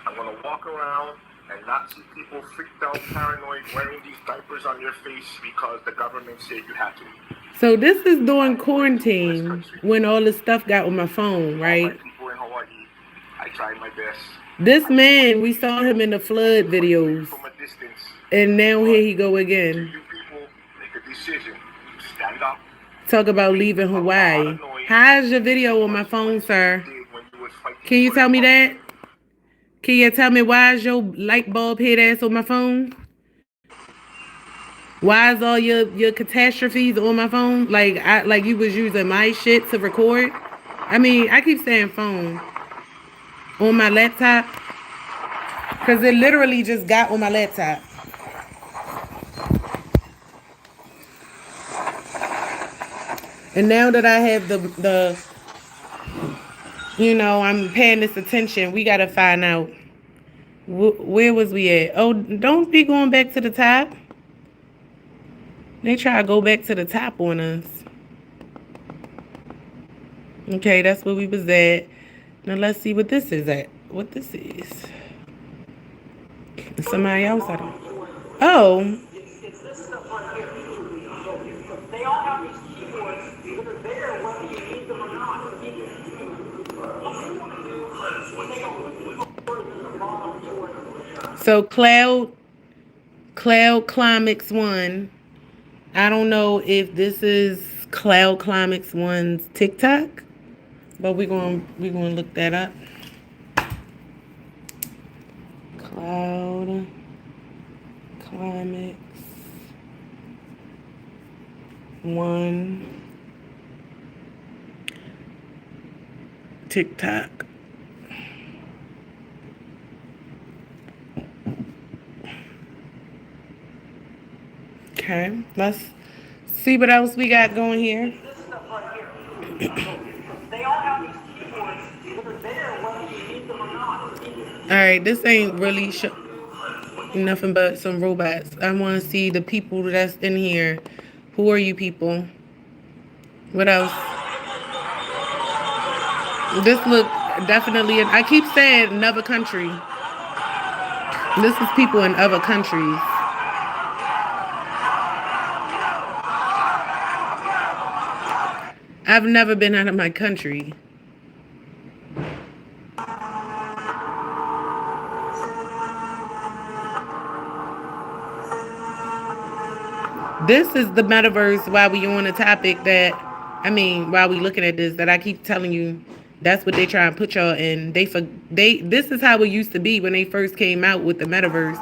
I'm going to walk around and not see people freaked out, paranoid, wearing these diapers on your face because the government said you had to. So this is I during am going to a blessed quarantine country. when all the stuff got on my phone, All my right? people in Hawaii, I tried my best. This I did man, we saw him in the flood fight for you videos, from a distance, and now here but he go to again. you people, make a decision. Stand up. Talk about Make leaving a lot Hawaii. of noise. How's your As video on my much phone, noise as you sir? did when you was fighting Can you for the tell me republic. that? Can you tell me why is your light bulb head ass on my phone? Why is all your catastrophes on my phone? Like you was using my shit to record? I mean, I keep saying phone on my laptop because it literally just got on my laptop. And now that I have I'm paying this attention. We gotta find out where was we at. Oh, don't be going back to the top. They try to go back to the top on us. Okay, that's where we was at. Now let's see what this is at. What this is. Somebody else I don't. Oh, It's this stuff right here. They all have these keyboards that are there whether you need them or not. What we want to do is take a look at the bottom towards. so Cloud Climax One. I don't know if this is Cloud Climax One's TikTok, but we're gonna look that up. Cloud Climax One TikTok. Okay, let's see what else we got going here. It's this stuff right here. They all have these keyboards that are there whether you need them or not. All right, this ain't really nothing but some robots. I want to see the people that's in here. Who are you people? What else? This look definitely. I keep saying another country. This is people in other countries. I've never been out of my country. This is the metaverse. While we on the topic that, while we looking at this, that I keep telling you, that's what they try and put y'all in. This is how it used to be when they first came out with the metaverse,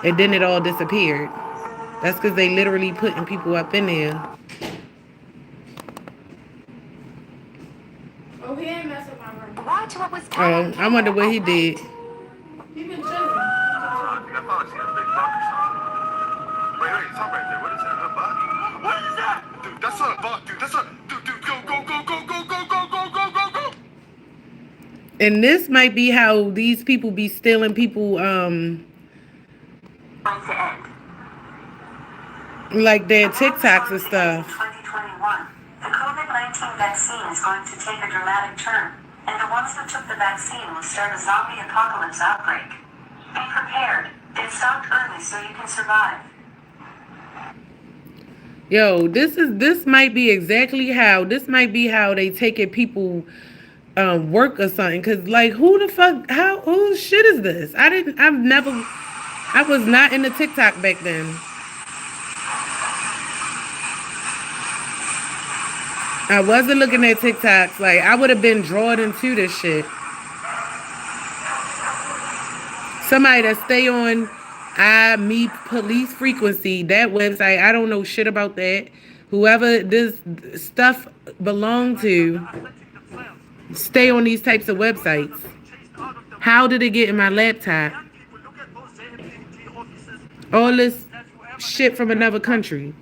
and then it all disappeared. That's because they literally putting people up in there. Oh, he ain't messing with my room. Watch what was Oh, I wonder what he did. He been chilling. I think I thought I seen a big buck or something. Wait, it's up right there. What is that? A buck? What is that? Dude, that's not a buck, dude. That's not. Dude, go, go, go, go, go, go, go, go, go, go, go. And this might be how these people be stealing people, like their TikToks and stuff. 2021. The COVID-19 vaccine is going to take a dramatic turn, and the ones who took the vaccine will start a zombie apocalypse outbreak. Be prepared. Get stocked early so you can survive. Yo, this might be exactly how they taking people work or something. Cause like who the fuck whose shit is this? I was not in the TikTok back then. I wasn't looking at TikToks. Like I would have been drawn into this shit. Somebody that stay on me police frequency, that website, I don't know shit about that. Whoever this stuff belong to, stay on these types of websites. How did it get in my laptop? All this shit from another country.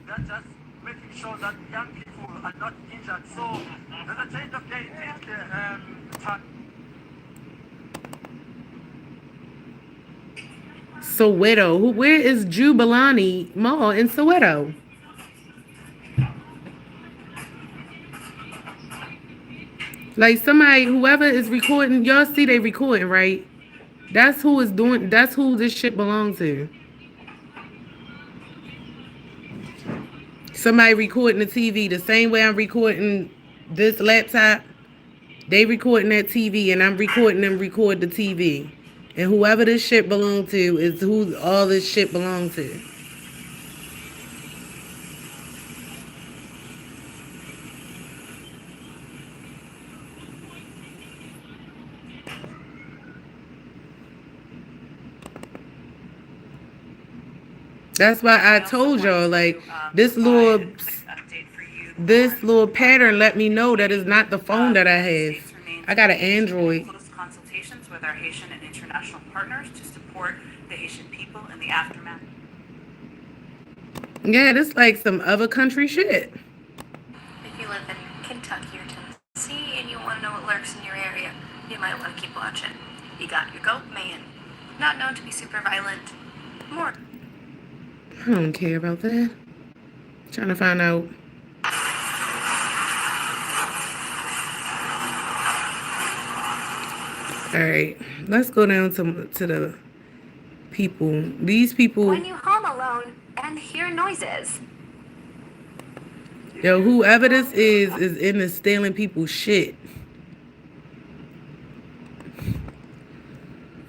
sure that young people are not injured. So there's a change of gate in the truck. Soweto. Where is Jubilani Mall in Soweto? Like somebody, whoever is recording, y'all see they recording, right? That's who is doing. That's who this shit belongs to. Somebody recording the TV the same way I'm recording this laptop. They recording that TV, and I'm recording them record the TV. And whoever this shit belong to is who all this shit belongs to. That's why I told y'all, like, this little pattern let me know that it's not the phone that I have. I got an Android. Close consultations with our Haitian and international partners to support the Haitian people in the aftermath. Yeah, this like some other country shit. If you live in Kentucky or Tennessee and you want to know what lurks in your area, you might want to keep watching. You got your goat man, not known to be super violent. More. I don't care about that. Trying to find out. All right, let's go down to the people. These people. When you home alone and hear noises. Yo, whoever this is into stealing people's shit.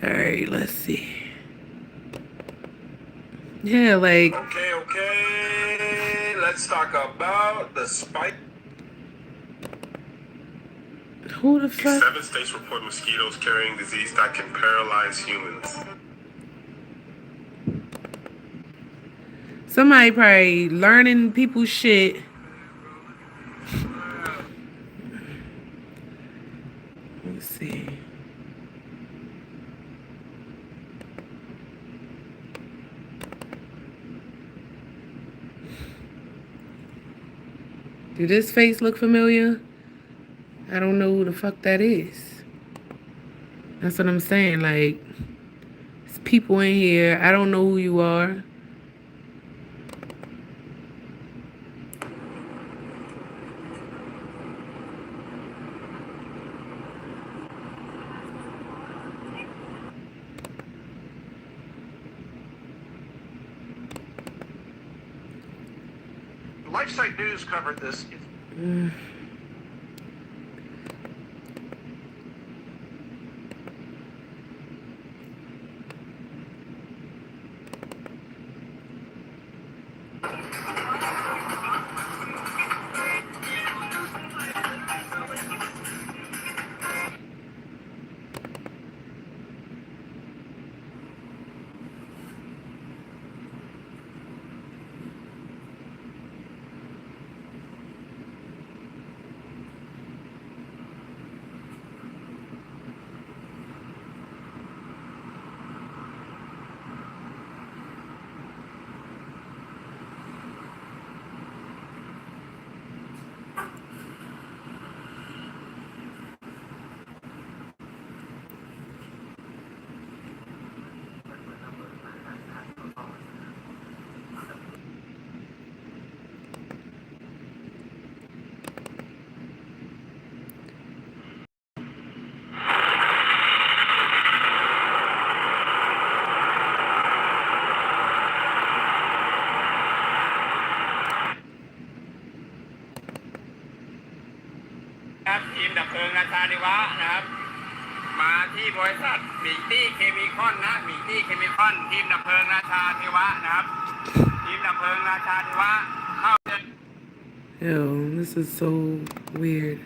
All right, let's see. Yeah, like. Okay. Let's talk about the spike. Who the fuck? 7 states report mosquitoes carrying disease that can paralyze humans. Somebody probably learning people's shit. Let's see. Do this face look familiar? I don't know who the fuck that is. That's what I'm saying. Like, there's people in here. I don't know who you are. LifeSite News covered this.ครับทีมดับเพลิงราชานิวะนะครับมาที่บริษัทมิกตี้เคมีคอนนะมิกตี้เคมีคอนทีมดับเพลิงราชานิวะนะครับทีมดับเพลิงราชานิวะเข้า Yo, this is so weird.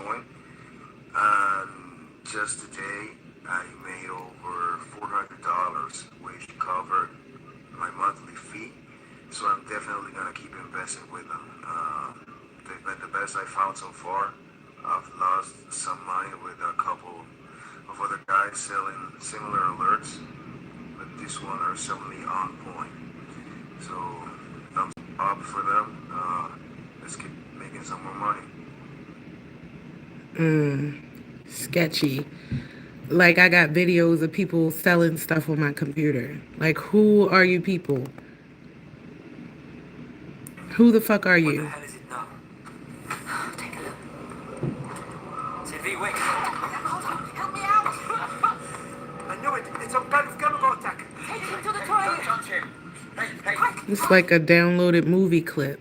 doing. And just today, I made over $400, which covered my monthly fee. So I'm definitely gonna keep investing with them. They've been the best I found so far. I've lost some money with a couple of other guys selling similar alerts, but this one are certainly on point. So thumbs up for them. Let's keep making some more money. Sketchy. Like, I got videos of people selling stuff on my computer. Like, who are you people? Who the fuck are What the you? hell is it now? Take a look. Sylvie, wait. Help me out! I knew it. It's some kind of chemical attack. Take him to the toilet. Don't touch him. Hey. It's like a downloaded movie clip.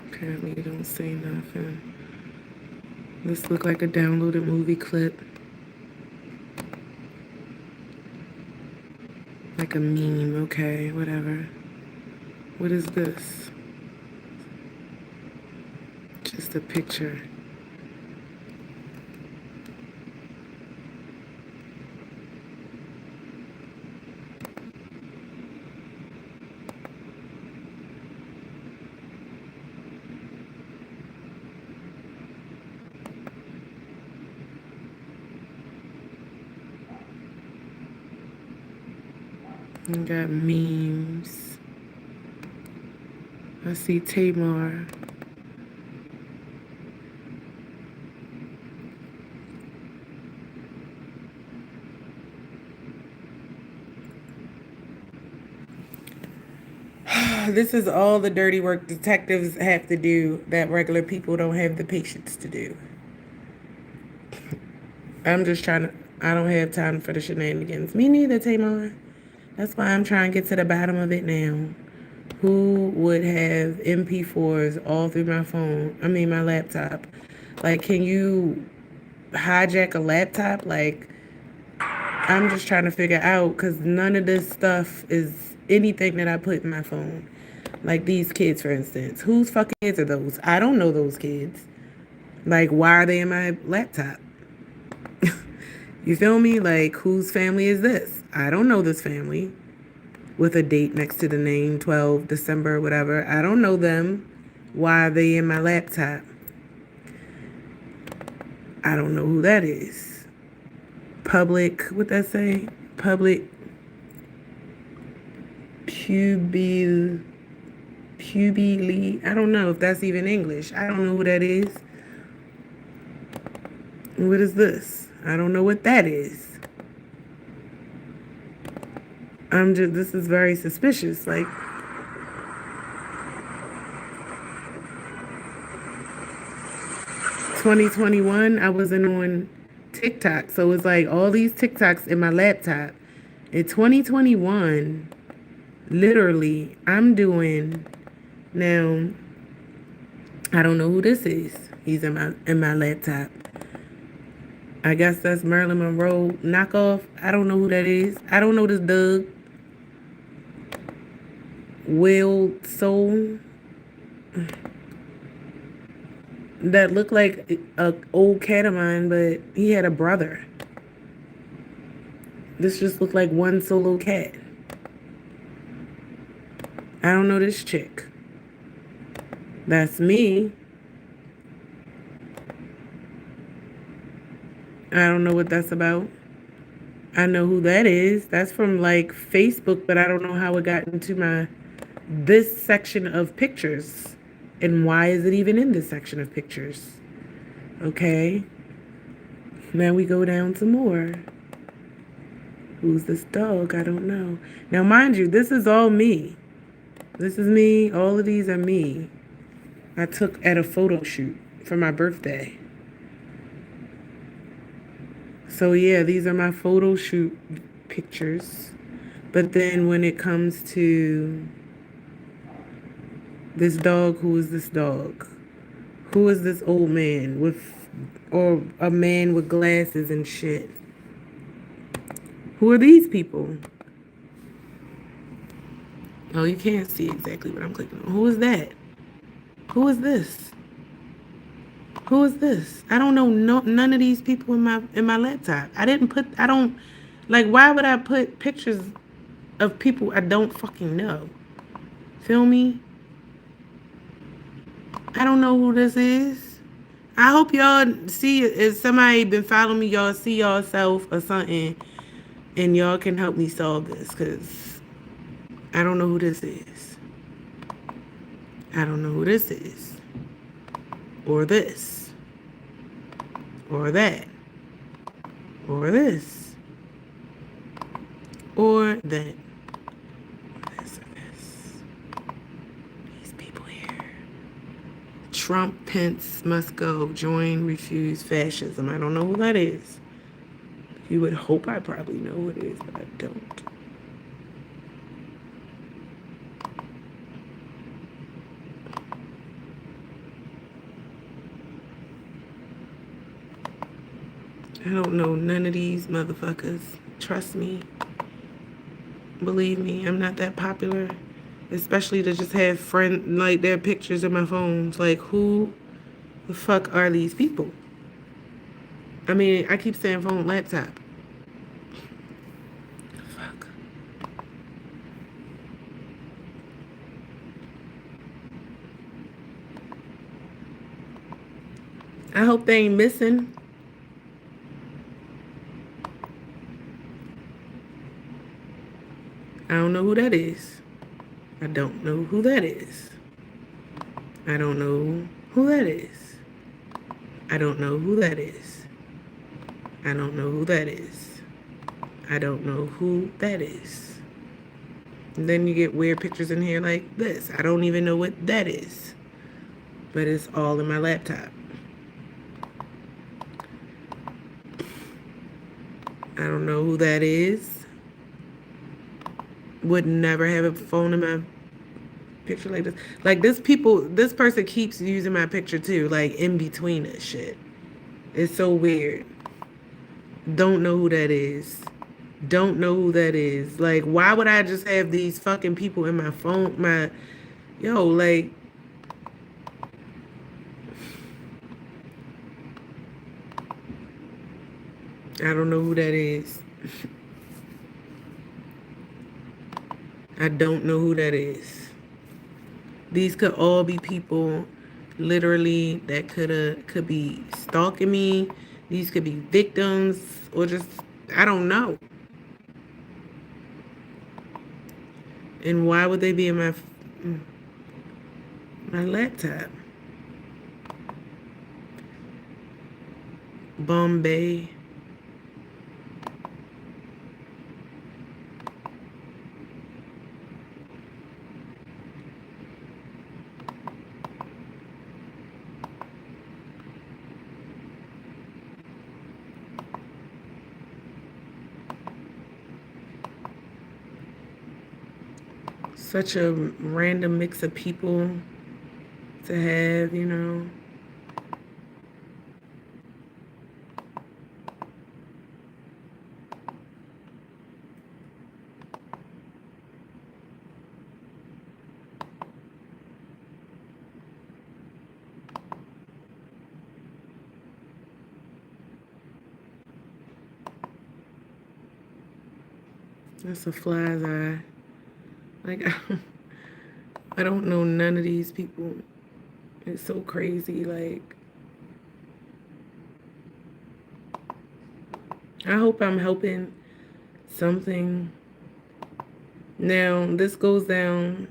Apparently you don't say nothing. This look like a downloaded movie clip. Like a meme, okay, whatever. What is this? Just a picture. I got memes. I see Tamar. This is all the dirty work detectives have to do that regular people don't have the patience to do. I'm just trying to, I don't have time for the shenanigans. Me neither, Tamar. That's why I'm trying to get to the bottom of it now. Who would have MP4s all through my laptop? Like, can you hijack a laptop? Like, I'm just trying to figure out, because none of this stuff is anything that I put in my phone. Like these kids, for instance. Whose fucking kids are those? I don't know those kids. Like, why are they in my laptop? You feel me? Like, whose family is this? I don't know this family. With a date next to the name, 12 December, whatever. I don't know them. Why are they in my laptop? I don't know who that is. Public, what that say? Public pubili. I don't know if that's even English. I don't know who that is. What is this? I don't know what that is. This is very suspicious. Like, ...2021, I wasn't on TikTok. So it's like all these TikToks in my laptop. In 2021, literally, I'm doing... Now, I don't know who this is. He's in my laptop. I guess that's Marilyn Monroe knockoff. I don't know who that is. I don't know this Doug. Will Soul. That looked like a old cat of mine, but he had a brother. This just looked like one solo cat. I don't know this chick. That's me. I don't know what that's about. I know who that is. That's from like Facebook, but I don't know how it got into this section of pictures. And why is it even in this section of pictures? Okay. Now we go down to more. Who's this dog? I don't know. Now, mind you, this is all me. This is me. All of these are me. I took at a photo shoot for my birthday. So yeah, these are my photo shoot pictures. But then when it comes to this dog, who is this dog? Who is this old man with Or a man with glasses and shit. Who are these people? Oh, you can't see exactly what I'm clicking on. Who is that? Who is this? Who is this? I don't know none of these people in my laptop. I don't like why would I put pictures of people I don't fucking know? Feel me? I don't know who this is. I hope y'all see if somebody been following me, y'all see yourself or something and y'all can help me solve this because I don't know who this is. I don't know who this is. Or this. Or that. Or this. Or that. This or this. These people here. Trump, Pence must go. Join, refuse fascism. I don't know who that is. You would hope I probably know who it is, but I don't. I don't know none of these motherfuckers. Trust me. Believe me, I'm not that popular. Especially to just have like their pictures in my phones. Like who the fuck are these people? I mean, I keep saying phone, laptop. Fuck. I hope they ain't missing. I don't know who that is. I don't know who that is. I don't know who that is. I don't know who that is. I don't know who that is. I don't know who that is. And then you get weird pictures in here like this. I don't even know what that is. But it's all in my laptop. I don't know who that is. Would never have a phone in my picture like this. Like this person keeps using my picture too, like in between this shit. It's so weird. Don't know who that is. Don't know who that is. Like, why would I just have these fucking people in my phone? Like, I don't know who that is. I don't know who that is. These could all be people literally that could be stalking me. These could be victims or just I don't know. And why would they be in my laptop? Bombay. Such a random mix of people to have, you know. That's a fly's eye. Like, I don't know none of these people. It's so crazy. Like, I hope I'm helping something. Now, this goes down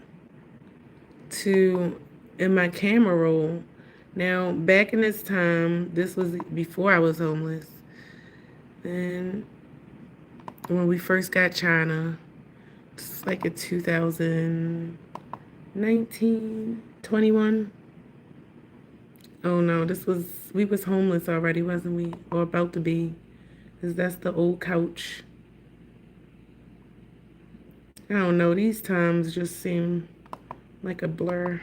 to in my camera roll. Now, back in this time, this was before I was homeless. And when we first got China, it's like in 2019, 21. Oh no, we was homeless already, wasn't we? Or about to be. Because that's the old couch. I don't know, these times just seem like a blur.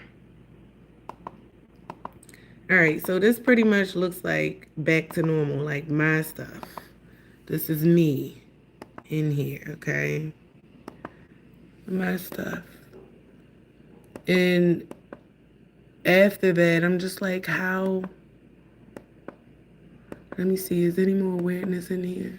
All right, so this pretty much looks like back to normal, like my stuff. This is me in here, okay? My stuff. And after that, I'm just like, how? Let me see, is there any more weirdness in here?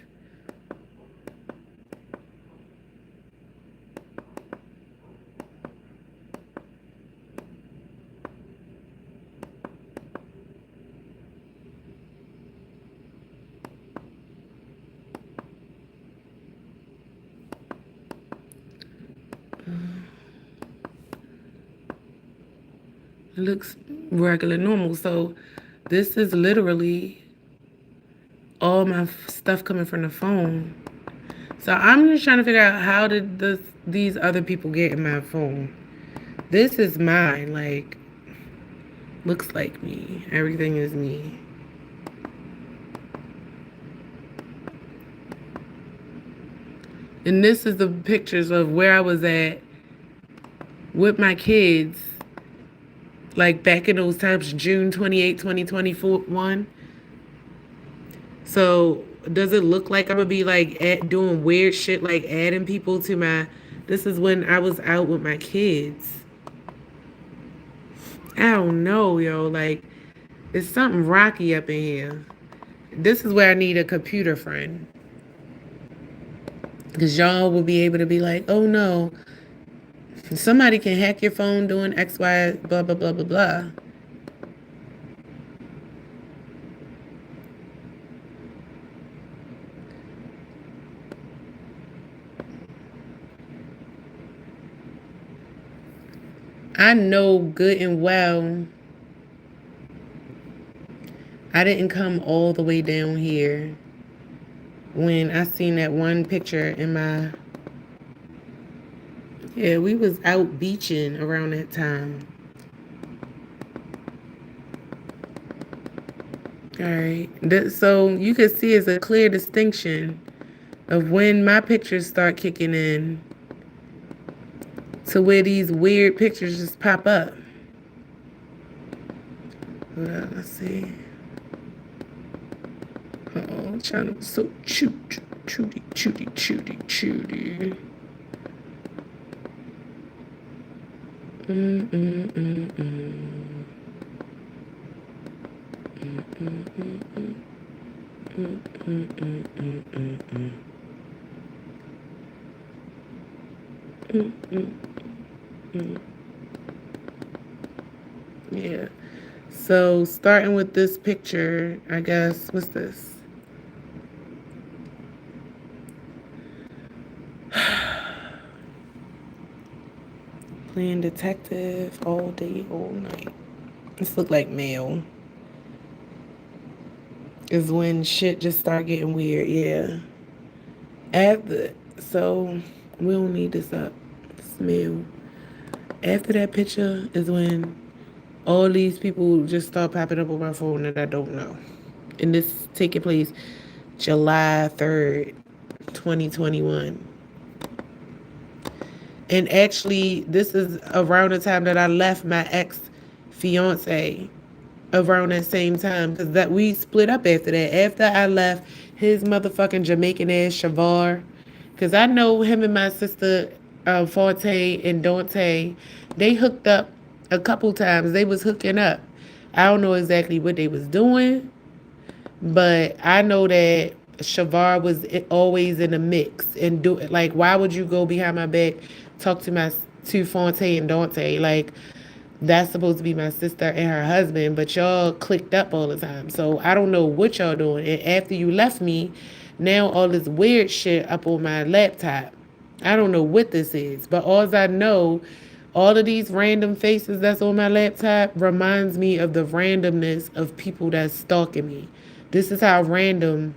It looks regular, normal. So this is literally all my stuff coming from the phone. So I'm just trying to figure out how did these other people get in my phone. This is mine. Like, looks like me. Everything is me. And this is the pictures of where I was at with my kids, like back in those times, June 28, 2021. So does it look like I'm gonna be like doing weird shit, like adding people to my? This is when I was out with my kids. I don't know, yo. Like, it's something rocky up in here. This is where I need a computer friend. Because y'all will be able to be like, oh no, somebody can hack your phone doing X, Y, blah, blah, blah, blah, blah. I know good and well I didn't come all the way down here when I seen that one picture in my... Yeah, we was out beaching around that time. All right. So you can see it's a clear distinction of when my pictures start kicking in to where these weird pictures just pop up. Hold on, let's see. Oh, I'm trying to so chooty. Yeah. So starting with this picture, I guess, what's this? Playing detective all day, all night. This look like mail. Is when shit just start getting weird, yeah. So we don't need this up. Smell. After that picture is when all these people just start popping up on my phone that I don't know. And this is taking place July 3rd, 2021. And actually, this is around the time that I left my ex-fiance, around that same time, because that we split up after that. After I left his motherfucking Jamaican ass Shavar, because I know him and my sister Forte and Dante, they hooked up a couple times. They was hooking up. I don't know exactly what they was doing, but I know that Shavar was always in the mix and do like, why would you go behind my back, talk to my to Fonte and Dante? Like, that's supposed to be my sister and her husband, but y'all clicked up all the time. So I don't know what y'all doing. And after you left me, now all this weird shit up on my laptop. I don't know what this is, but all I know, all of these random faces that's on my laptop reminds me of the randomness of people that's stalking me. This is how random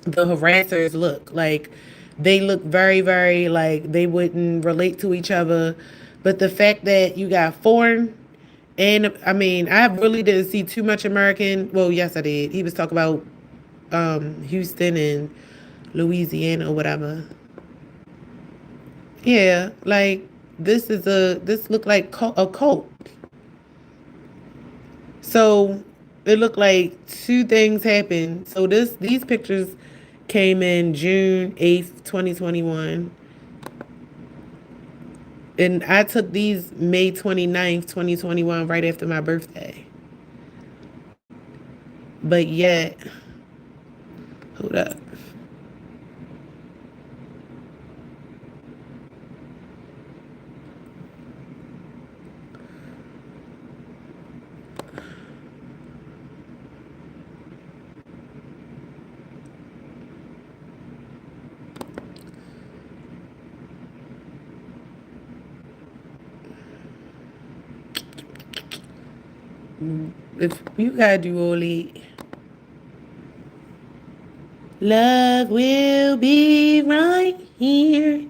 the harassers look. Like, they look very, very like they wouldn't relate to each other. But the fact that you got foreign, and I mean, I really didn't see too much American. Well, yes, I did. He was talking about Houston and Louisiana or whatever. Yeah, like this looked like a cult. So It looked like two things happened. So these pictures came in June 8th, 2021. And I took these May 29th, 2021, right after my birthday. But yet, hold up. If you gotta do all that, love will be right here,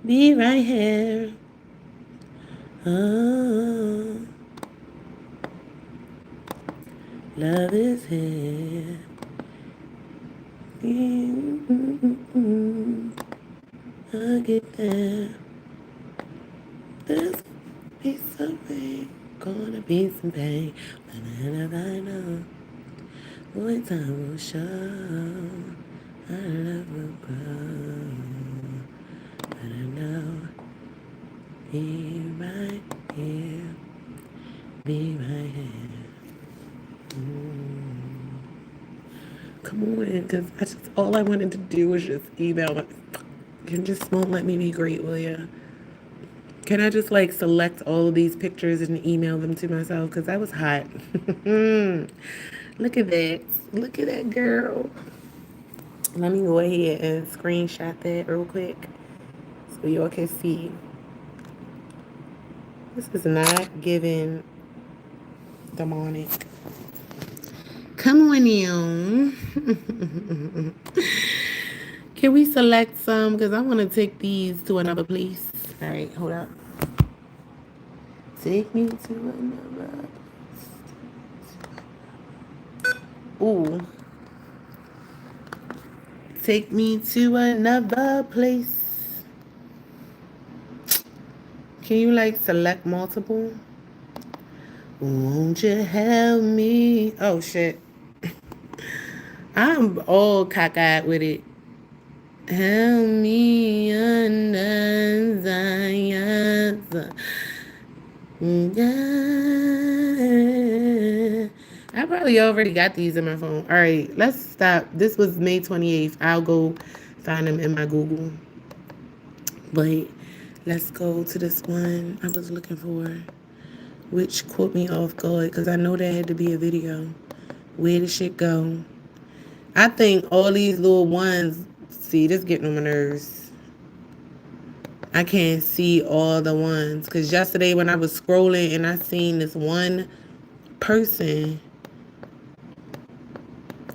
be right here. Oh, love is here. I'll get there. There's be some pain, gonna be some pain, but I know what time will show. Our love will grow, but I know be right here, be right here. Come on, because I just all I wanted to do was just email it. You just won't let me be great, will ya? Can I just like select all of these pictures and email them to myself? Because that was hot. Look at that. Look at that girl. Let me go ahead and screenshot that real quick so y'all can see. This is not giving demonic. Come on in. Can we select some? Because I want to take these to another place. All right, hold up. Take me to another. Ooh. Take me to another place. Can you like select multiple? Won't you help me? Oh shit. I'm all cockeyed with it. Help me under Zion. Yeah. I probably already got these in my phone. All right, let's stop. This was May 28th. I'll go find them in my Google. But let's go to this one I was looking for, which caught me off guard because I know there had to be a video. Where did shit go? I think all these little ones, see, this getting on my nerves. I can't see all the ones because yesterday when I was scrolling and I seen this one person,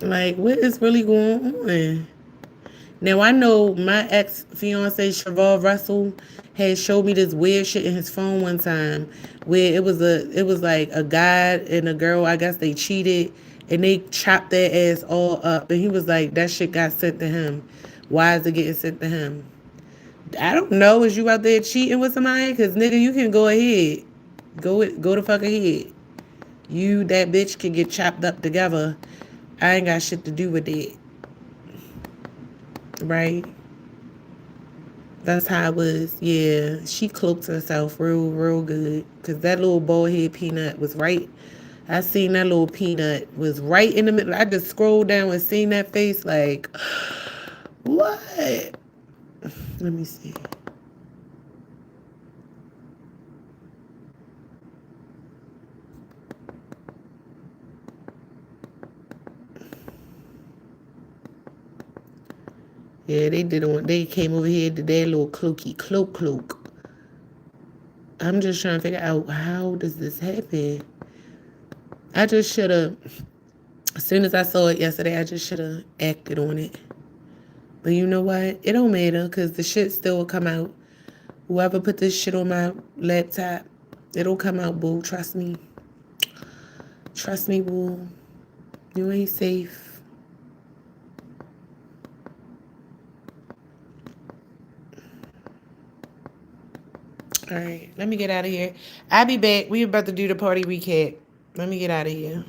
like, what is really going on? Now I know my ex fiance Cheval Russell had showed me this weird shit in his phone one time where it was like a guy and a girl, I guess they cheated and they chopped their ass all up and he was like that shit got sent to him. Why is it getting sent to him? I don't know. Is you out there cheating with somebody? Cause nigga, you can go ahead. Go the fuck ahead. You that bitch can get chopped up together. I ain't got shit to do with it. Right? That's how it was. Yeah, she cloaked herself real good. Cause that little bald head peanut was right. I seen that little peanut was right in the middle. I just scrolled down and seen that face like, what? Let me see. Yeah, they came over here to their little cloak. I'm just trying to figure out how does this happen? I just should have, as soon as I saw it yesterday, I just should have acted on it. But you know what? It don't matter because the shit still will come out. Whoever put this shit on my laptop, it'll come out, boo. Trust me. Trust me, boo. You ain't safe. All right, let me get out of here. I'll be back. We about to do the party recap. Let me get out of here.